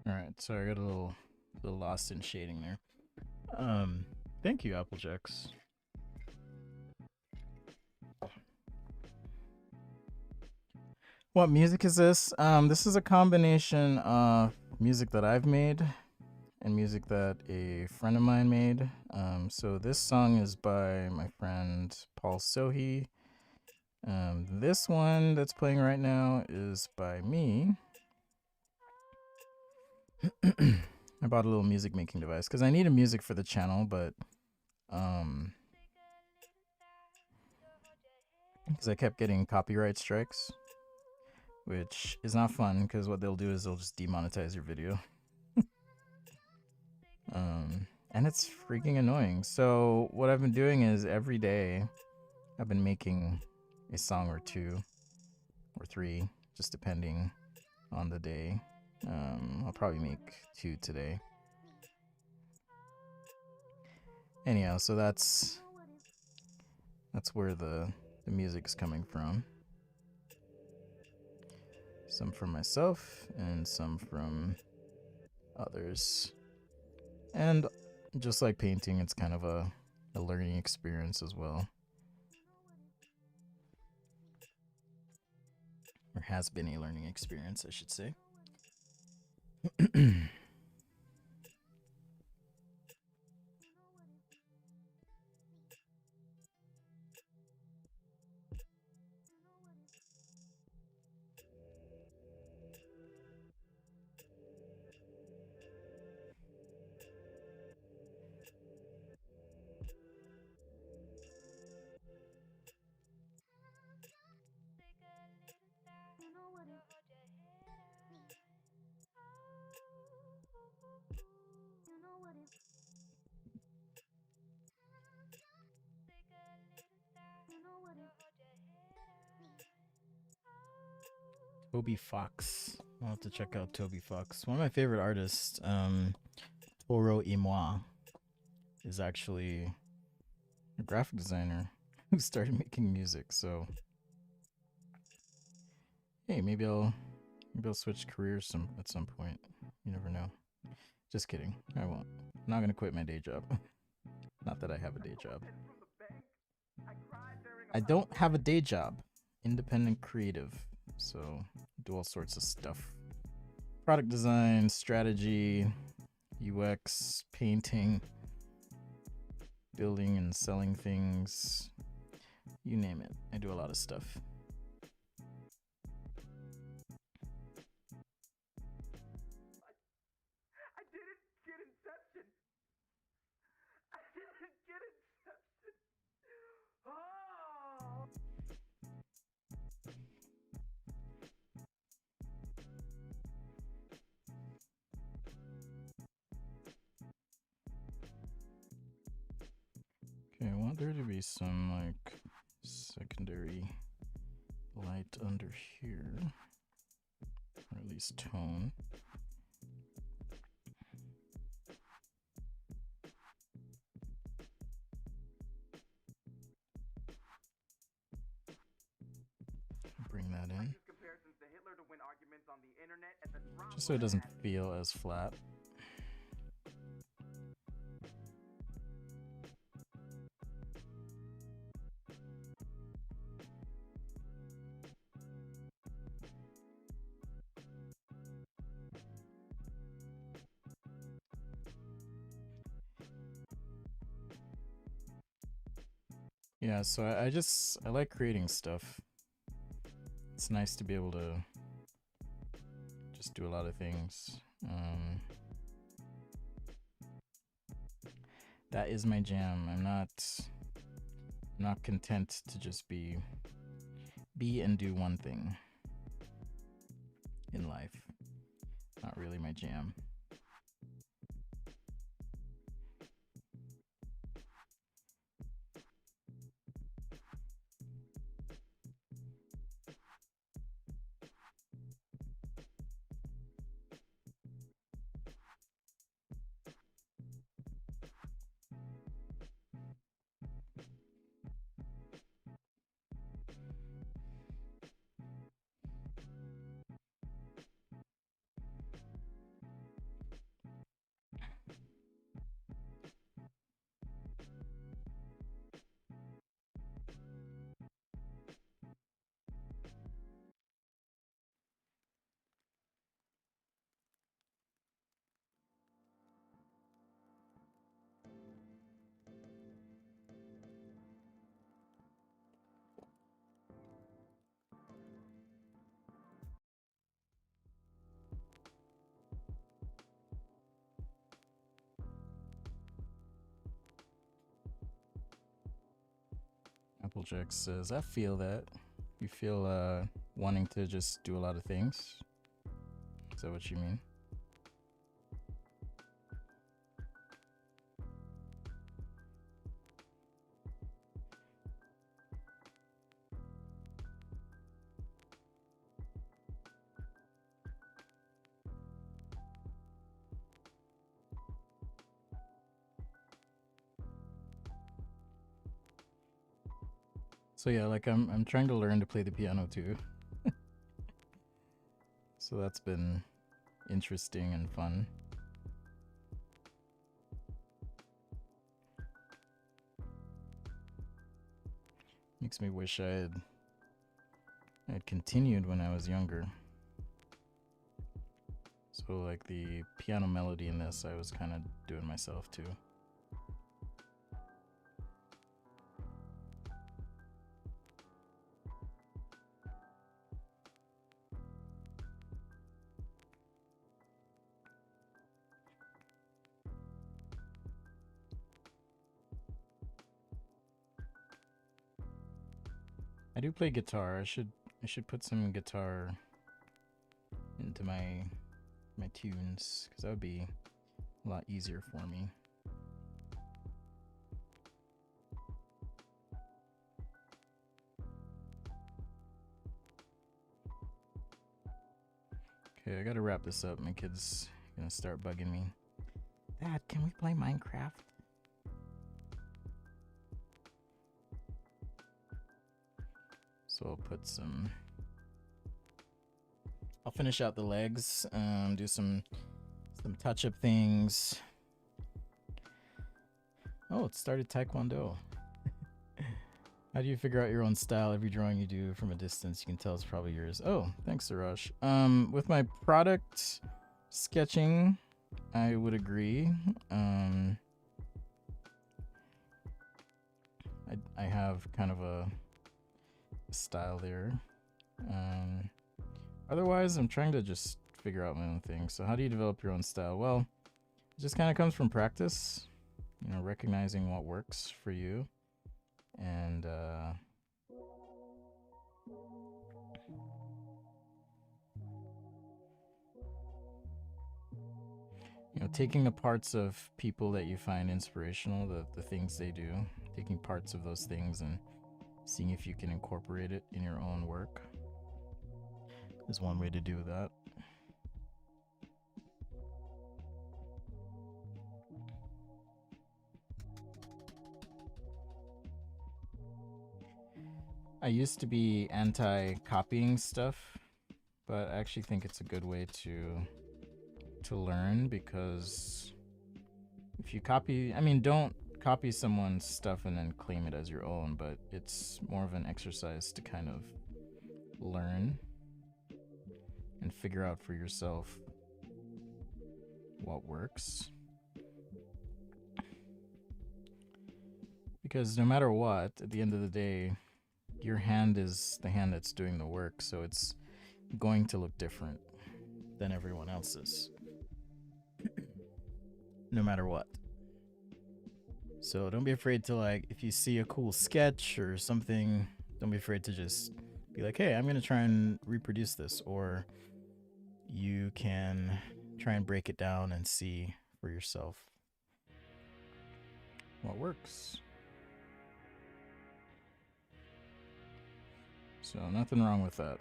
Alright, sorry, I got a little lost in shading there. Thank you, Applejacks. What music is this? This is a combination of music that I've made and music that a friend of mine made. So this song is by my friend Paul Sohi. This one that's playing right now is by me. I bought a little music making device because I needed music for the channel, but because I kept getting copyright strikes, which is not fun because what they'll do is they'll just demonetize your video. And it's freaking annoying. So what I've been doing is every day I've been making a song or two or three, just depending on the day. I'll probably make 2 today. Anyhow, so that's where the music's coming from. Some from myself and some from others. And just like painting, it's kind of a learning experience as well. Or has been a learning experience, I should say. Toby Fox. I'll have to check out Toby Fox. One of my favorite artists, Toro y Moi, is actually a graphic designer who started making music. So, hey, maybe I'll switch careers at some point. You never know. Just kidding. I won't. I'm not gonna quit my day job. Not that I have a day job. I don't have a day job. Independent creative. So do all sorts of stuff. Product design, strategy, UX, painting, building and selling things. You name it. I do a lot of stuff. I didn't get Inception. I didn't get Inception. Oh. Okay, I want there to be some like secondary light under here, or at least tone. Bring that in, just so it doesn't feel as flat. Yeah, so I like creating stuff. It's nice to be able to just do a lot of things. That is my jam. I'm not content to just be and do one thing in life. Not really my jam. Applejack says, I feel that. You feel wanting to just do a lot of things? Is that what you mean? So yeah, like I'm trying to learn to play the piano too. So that's been interesting and fun. Makes me wish I had continued when I was younger. So like the piano melody in this, I was kind of doing myself too. I do play guitar. I should put some guitar into my tunes, because that would be a lot easier for me. Okay, I gotta wrap this up. My kid's gonna start bugging me. Dad, can we play Minecraft? So I'll put some... I'll finish out the legs, do some touch-up things. Oh, it started Taekwondo. How do you figure out your own style? Every drawing you do from a distance, you can tell it's probably yours. Oh, thanks, Siraj. With my product sketching, I would agree. I have kind of a style there. Otherwise, I'm trying to just figure out my own thing. So how do you develop your own style? Well, it just kind of comes from practice, you know, recognizing what works for you. And you know, taking the parts of people that you find inspirational, the things they do, taking parts of those things and seeing if you can incorporate it in your own work is one way to do that. I used to be anti-copying stuff, but I actually think it's a good way to learn, because if you copy, I mean, don't copy someone's stuff and then claim it as your own, but it's more of an exercise to kind of learn and figure out for yourself what works. Because no matter what, at the end of the day, your hand is the hand that's doing the work, so it's going to look different than everyone else's. No matter what. So don't be afraid to, like, if you see a cool sketch or something, don't be afraid to just be like, hey, I'm going to try and reproduce this. Or you can try and break it down and see for yourself what works. So nothing wrong with that.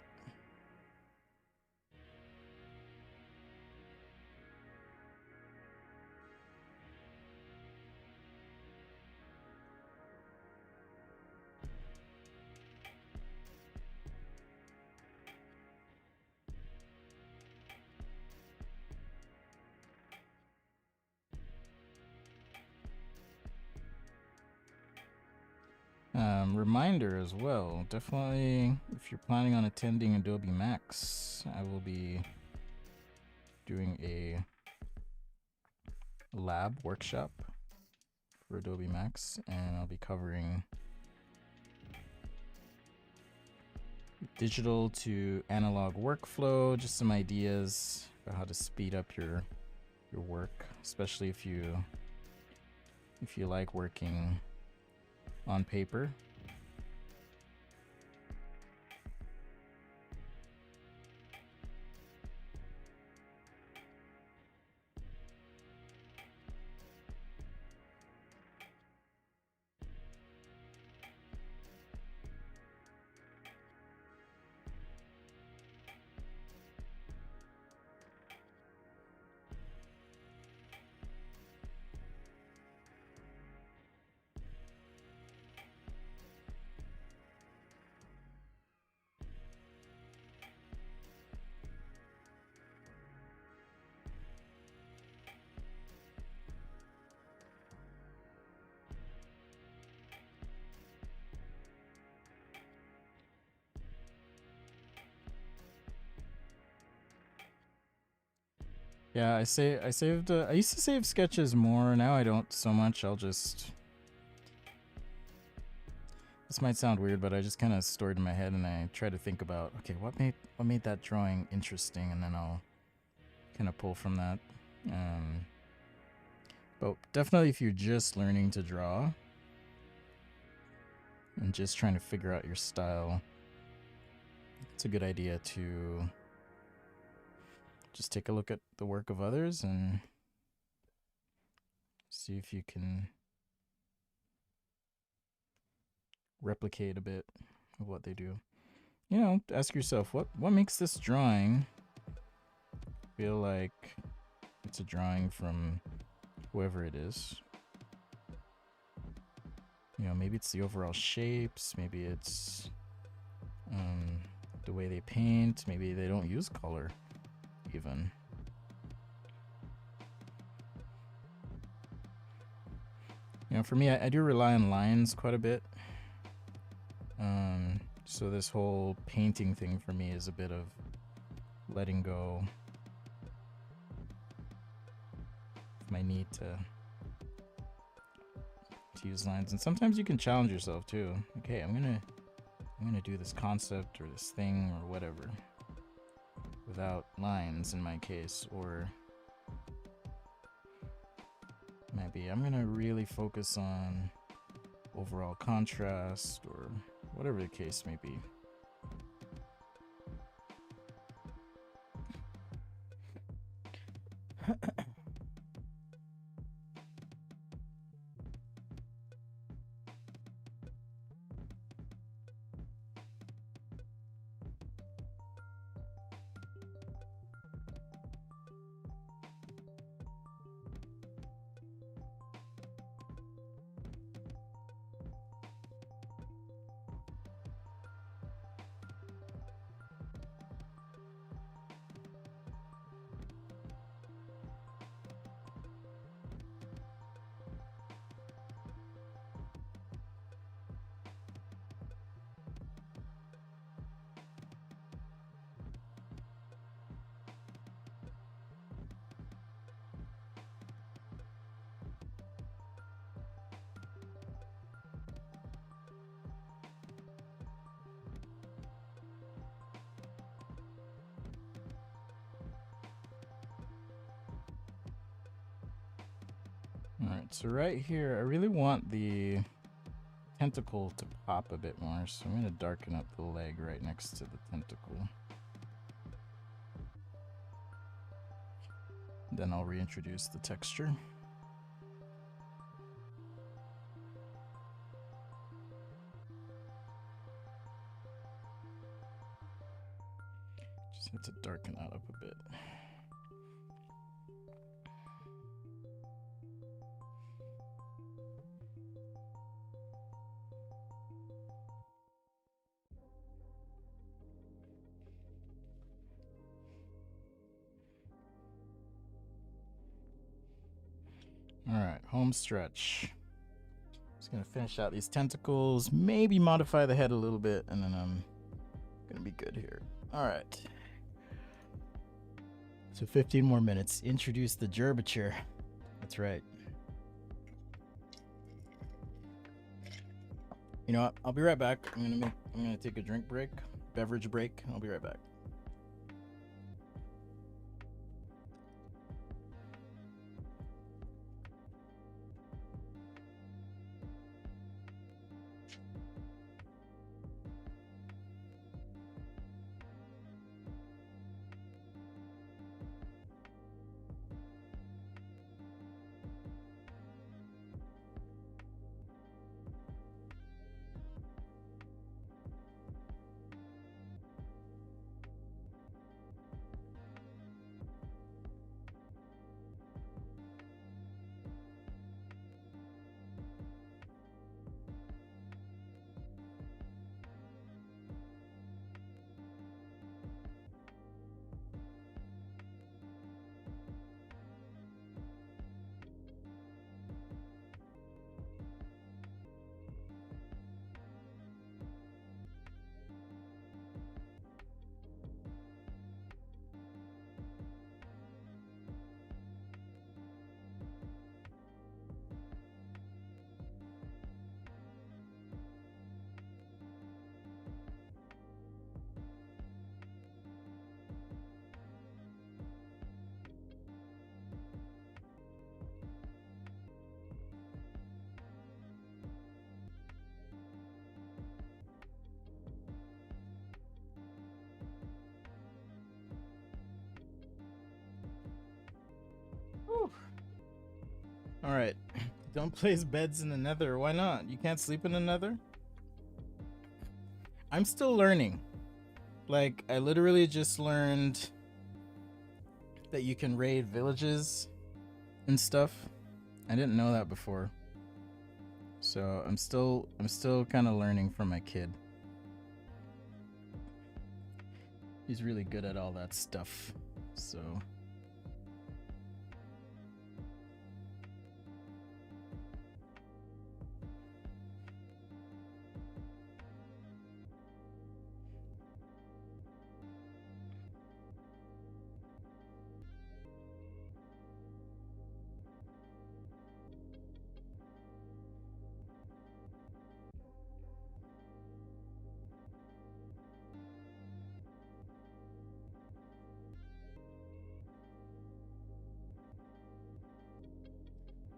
Reminder as well, definitely if you're planning on attending Adobe Max, I will be doing a lab workshop for Adobe Max, and I'll be covering digital to analog workflow, just some ideas for how to speed up your work, especially if you like working on paper. Yeah, I saved. I used to save sketches more. Now I don't so much. I'll just. This might sound weird, but I just kind of store it in my head and I try to think about, okay, what made that drawing interesting, and then I'll kind of pull from that. But definitely, if you're just learning to draw and just trying to figure out your style, it's a good idea to just take a look at the work of others and see if you can replicate a bit of what they do. You know, ask yourself, what makes this drawing feel like it's a drawing from whoever it is? You know, maybe it's the overall shapes, maybe it's the way they paint, maybe they don't use color even. You know, for me, I do rely on lines quite a bit. So this whole painting thing for me is a bit of letting go of my need to use lines. And sometimes you can challenge yourself too. Okay, I'm gonna do this concept or this thing or whatever without lines in my case, or maybe I'm gonna really focus on overall contrast or whatever the case may be. Alright, so right here, I really want the tentacle to pop a bit more, so I'm going to darken up the leg right next to the tentacle. Then I'll reintroduce the texture. Just have to darken that up a bit. Alright, home stretch. Just gonna finish out these tentacles, maybe modify the head a little bit, and then I'm gonna be good here. Alright. So 15 more minutes. Introduce the gerbature. That's right. You know what? I'll be right back. I'm gonna take a drink break, beverage break. I'll be right back. Don't place beds in the nether. Why not? You can't sleep in the nether? I'm still learning. Like, I literally just learned that you can raid villages and stuff. I didn't know that before. So I'm still kind of learning from my kid. He's really good at all that stuff. So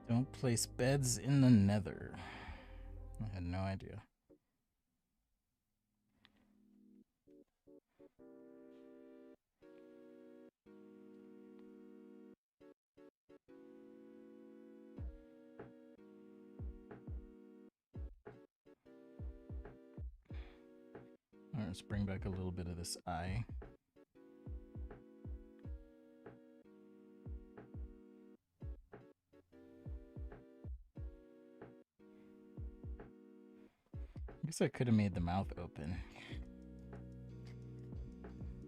don't place beds in the nether. I had no idea. Alright, let's bring back a little bit of this eye. I guess I could have made the mouth open.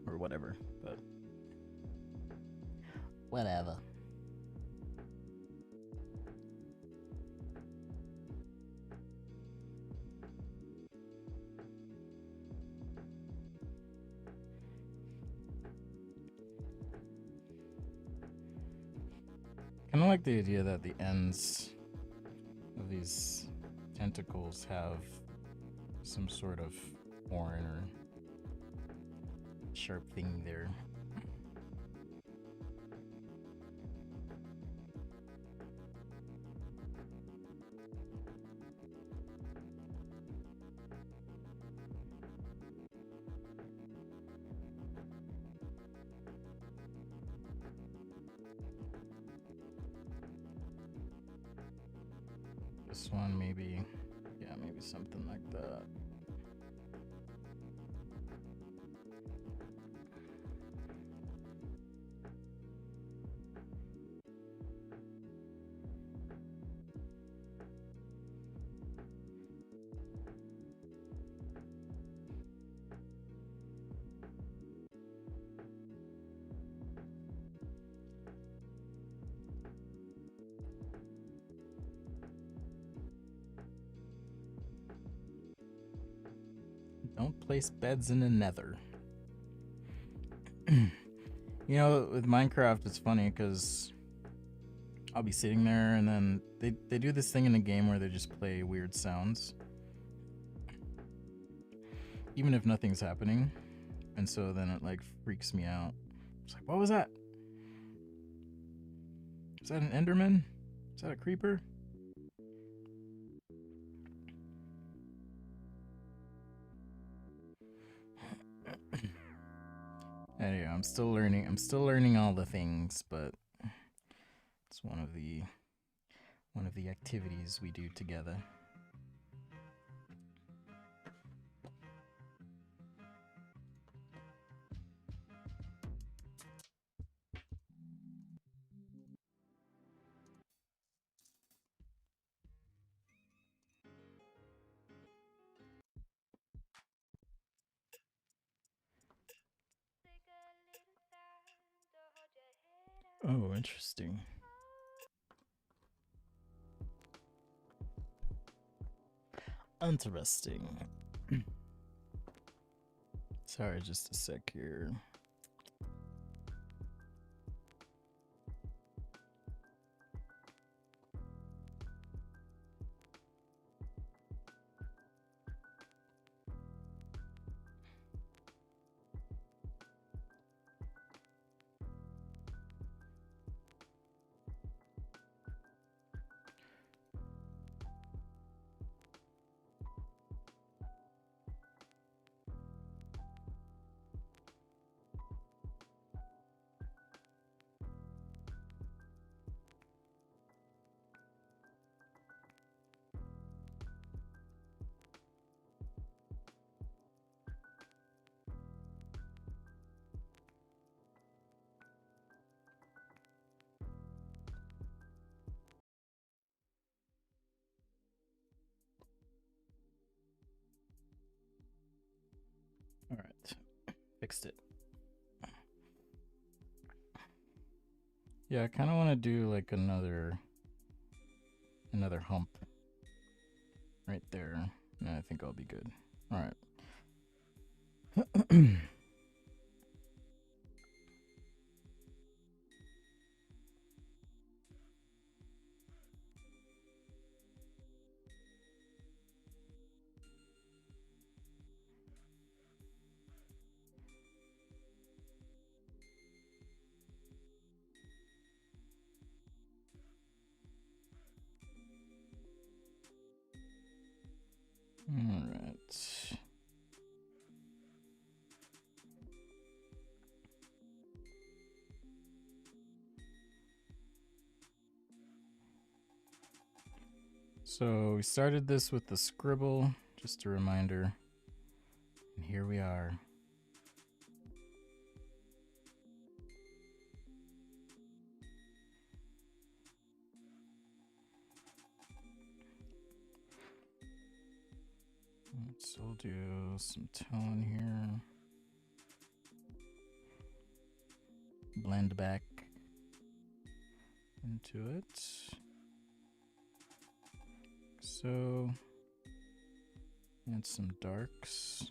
Or whatever, but whatever. Kind of like the idea that the ends of these tentacles have some sort of horn or sharp thing there. This one maybe, yeah, maybe something like that. Don't place beds in the nether. You know, with Minecraft, it's funny because I'll be sitting there and then they do this thing in the game where they just play weird sounds. Even if nothing's happening. And so then it like freaks me out. It's like, what was that? Is that an Enderman? Is that a creeper? Anyway, I'm still learning. I'm still learning all the things, but it's one of the activities we do together. Oh, interesting. Interesting. Sorry, just a sec here. Fixed it. Yeah, I kind of want to do like another hump right there. And I think I'll be good. All right. All right. So we started this with the scribble, just a reminder. And here we are. So we'll do some tone here. Blend back into it. So, add some darks.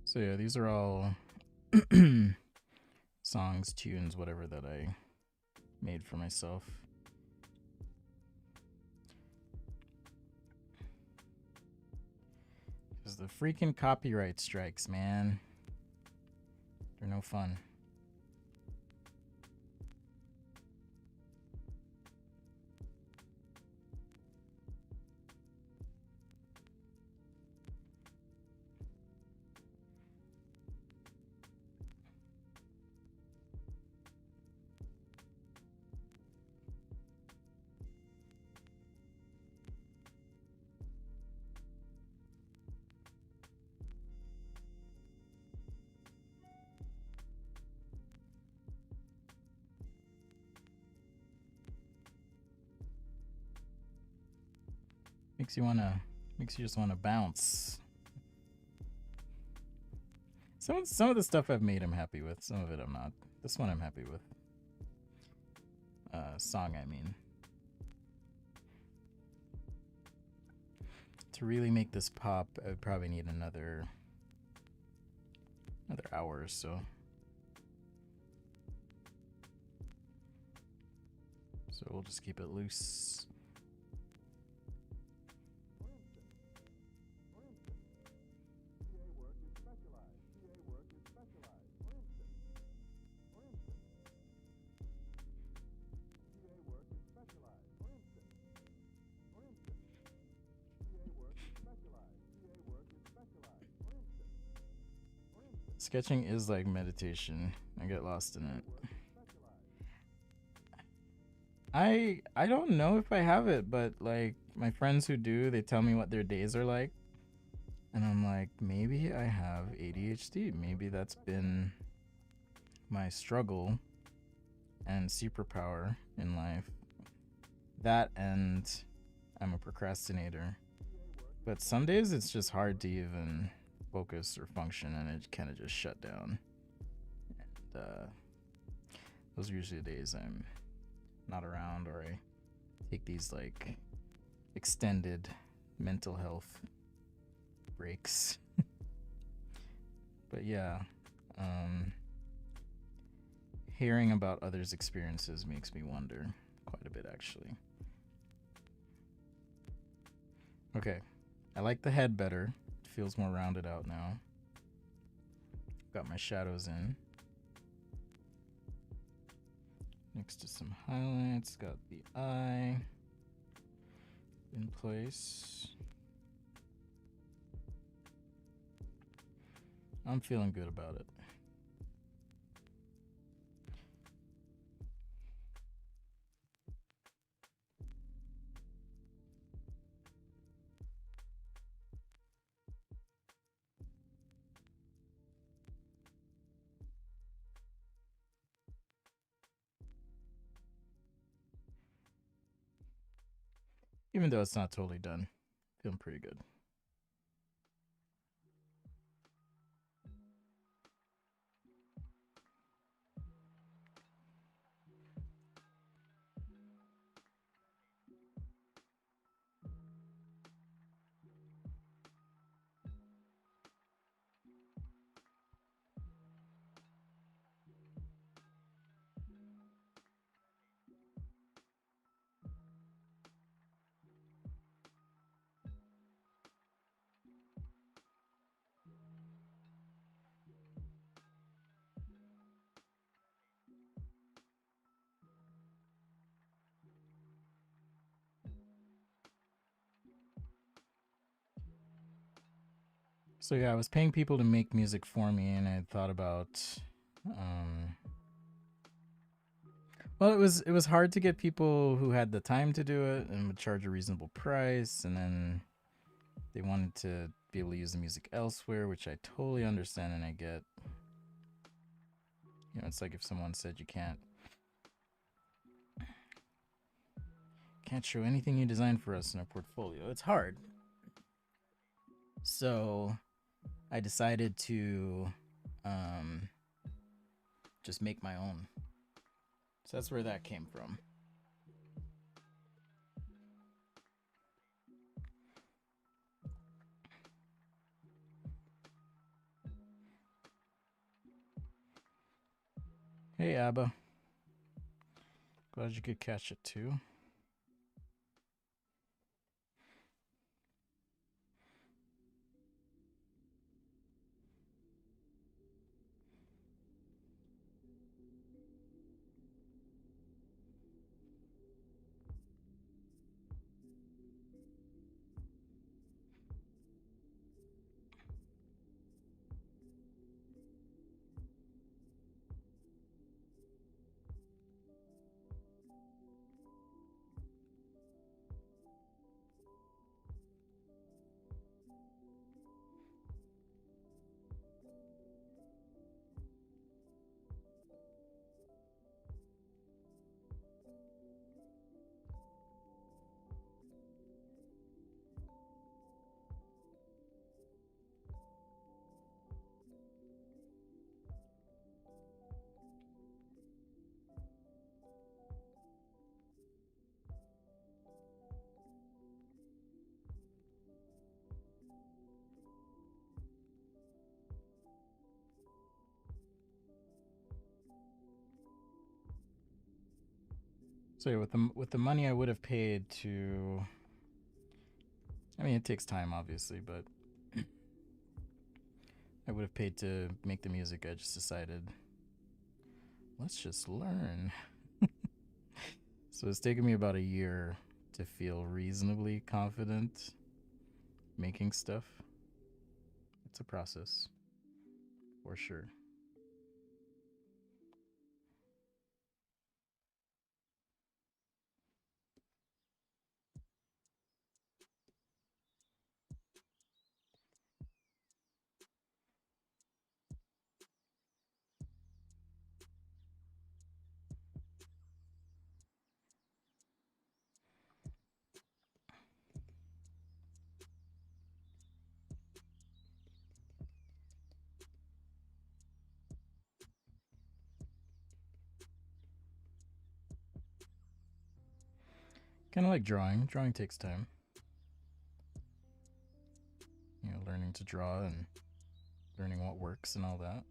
So yeah, these are all songs, tunes, whatever that I made for myself. Because the freaking copyright strikes, man. They're no fun. Makes you just wanna bounce. Some of the stuff I've made I'm happy with, some of it I'm not. This one I'm happy with. Song, I mean. To really make this pop, I would probably need another hour or so. So we'll just keep it loose. Sketching is like meditation. I get lost in it. I don't know if I have it, but like my friends who do, they tell me what their days are like. And I'm like, maybe I have ADHD. Maybe that's been my struggle and superpower in life. That, and I'm a procrastinator. But some days it's just hard to even focus or function, and it kind of just shut down. And those are usually the days I'm not around, or I take these like extended mental health breaks. But yeah, hearing about others' experiences makes me wonder quite a bit, actually. Okay, I like the head better. It feels more rounded out now. Got my shadows in. Next to some highlights, got the eye in place. I'm feeling good about it. Even though it's not totally done, feeling pretty good. So yeah, I was paying people to make music for me, and I thought about, well, it was hard to get people who had the time to do it and would charge a reasonable price, and then they wanted to be able to use the music elsewhere, which I totally understand and I get. You know, it's like if someone said you can't show anything you designed for us in our portfolio. It's hard. So I decided to just make my own. So that's where that came from. Hey, Abba. Glad you could catch it too. So yeah, with the money I would have paid to, I mean, it takes time, obviously, but I would have paid to make the music. I just decided, let's just learn. So it's taken me about a year to feel reasonably confident making stuff. It's a process, for sure. Kind of like drawing. Drawing takes time. You know, learning to draw and learning what works and all that.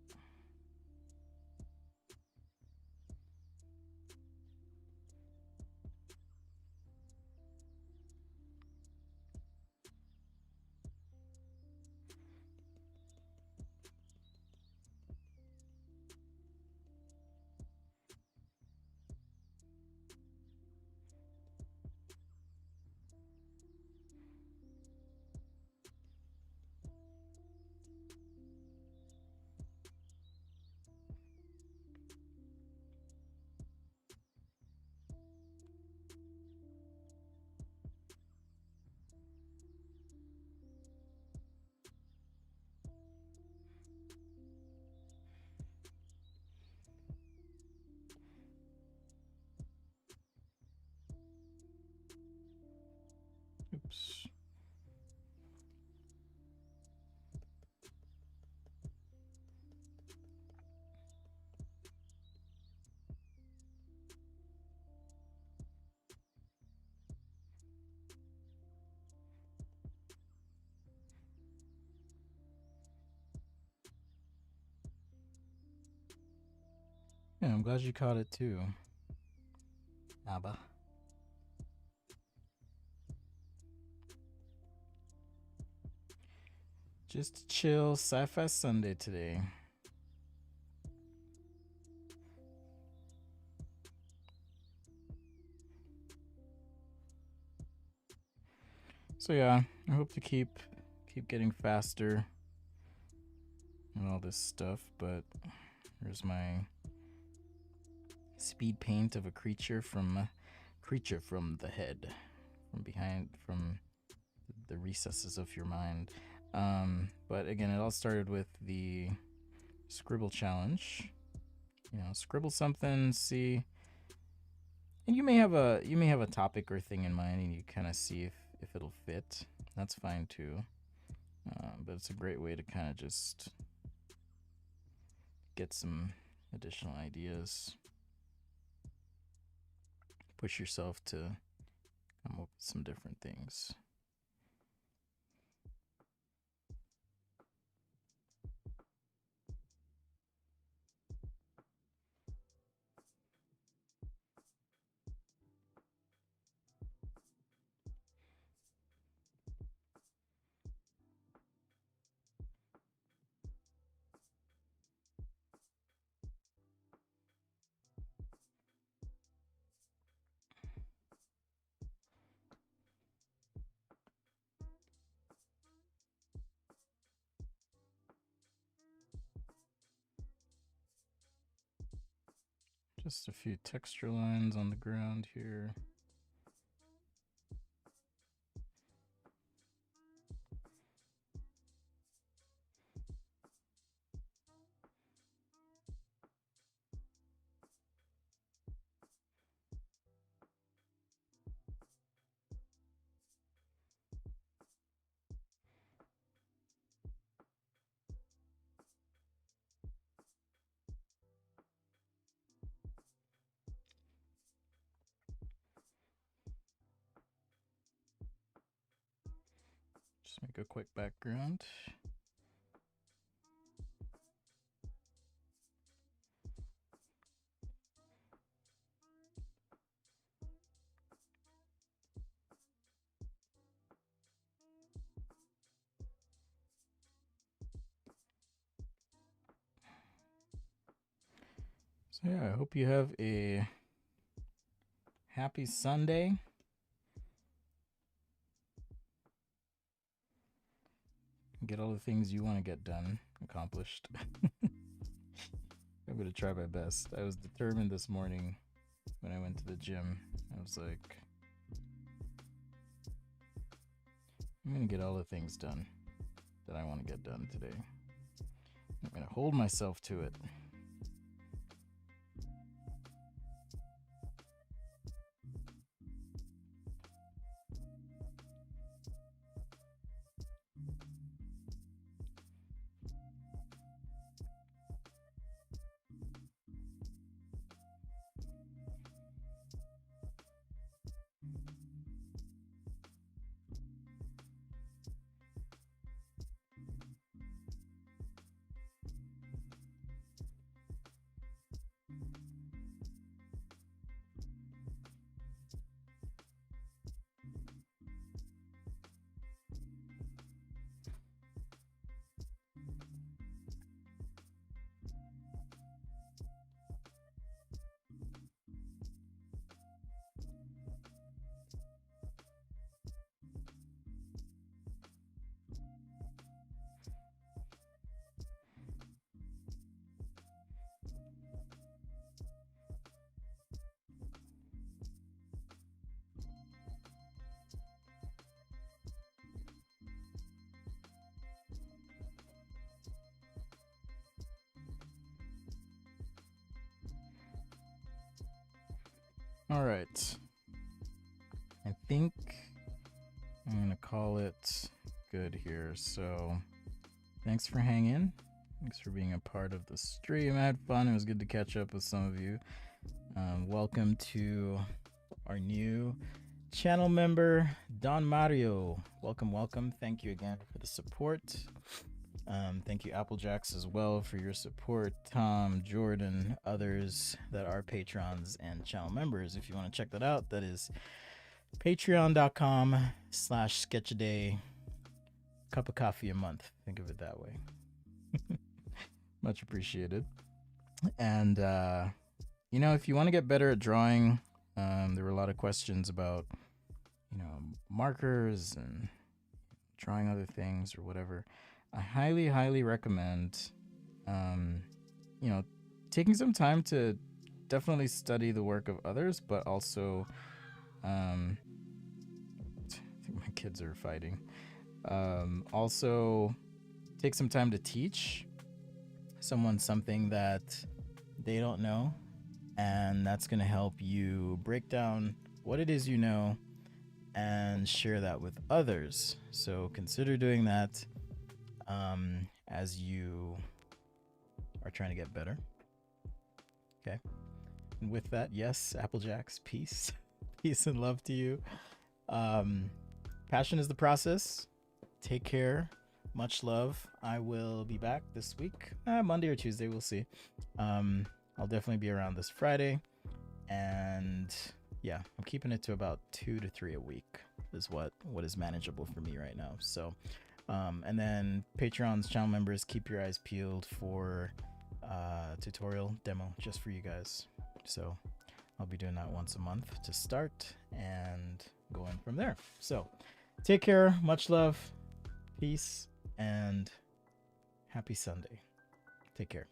Oops. Yeah, I'm glad you caught it too. Abba. Just a chill sci-fi Sunday today. So yeah, I hope to keep getting faster and all this stuff, but here's my speed paint of a creature from the head, from behind, from the recesses of your mind. But again, it all started with the scribble challenge. You know, scribble something, see, and you may have a topic or thing in mind, and you kind of see if it'll fit. That's fine too. But it's a great way to kind of just get some additional ideas. Push yourself to come up with some different things. Just a few texture lines on the ground here. Just make a quick background. So yeah, I hope you have a happy Sunday. Get all the things you want to get done, accomplished. I'm going to try my best. I was determined this morning when I went to the gym. I was like, I'm going to get all the things done that I want to get done today. I'm going to hold myself to it. All right. I think I'm gonna call it good here. So thanks for hanging. Thanks for being a part of the stream. I had fun. It was good to catch up with some of you. Welcome to our new channel member, Don Mario. Welcome. Thank you again for the support. Thank you, Applejacks, as well, for your support. Tom, Jordan, others that are patrons and channel members. If you want to check that out, that is patreon.com/sketchaday. Cup of coffee a month. Think of it that way. Much appreciated. And, if you want to get better at drawing, there were a lot of questions about, markers and drawing other things or whatever. I highly, highly recommend, taking some time to definitely study the work of others, but also, I think my kids are fighting. Also, take some time to teach someone something that they don't know, and that's going to help you break down what it is you know and share that with others. So consider doing that as you are trying to get better. Okay. And with that, yes, Applejacks, peace. Peace and love to you. Passion is the process. Take care. Much love. I will be back this week. Monday or Tuesday, we'll see. I'll definitely be around this Friday. And yeah, I'm keeping it to about 2 to 3 a week is what is manageable for me right now. So and then Patreon's channel members, keep your eyes peeled for tutorial demo just for you guys. So I'll be doing that once a month to start and going from there. So take care, much love, peace, and happy Sunday. Take care.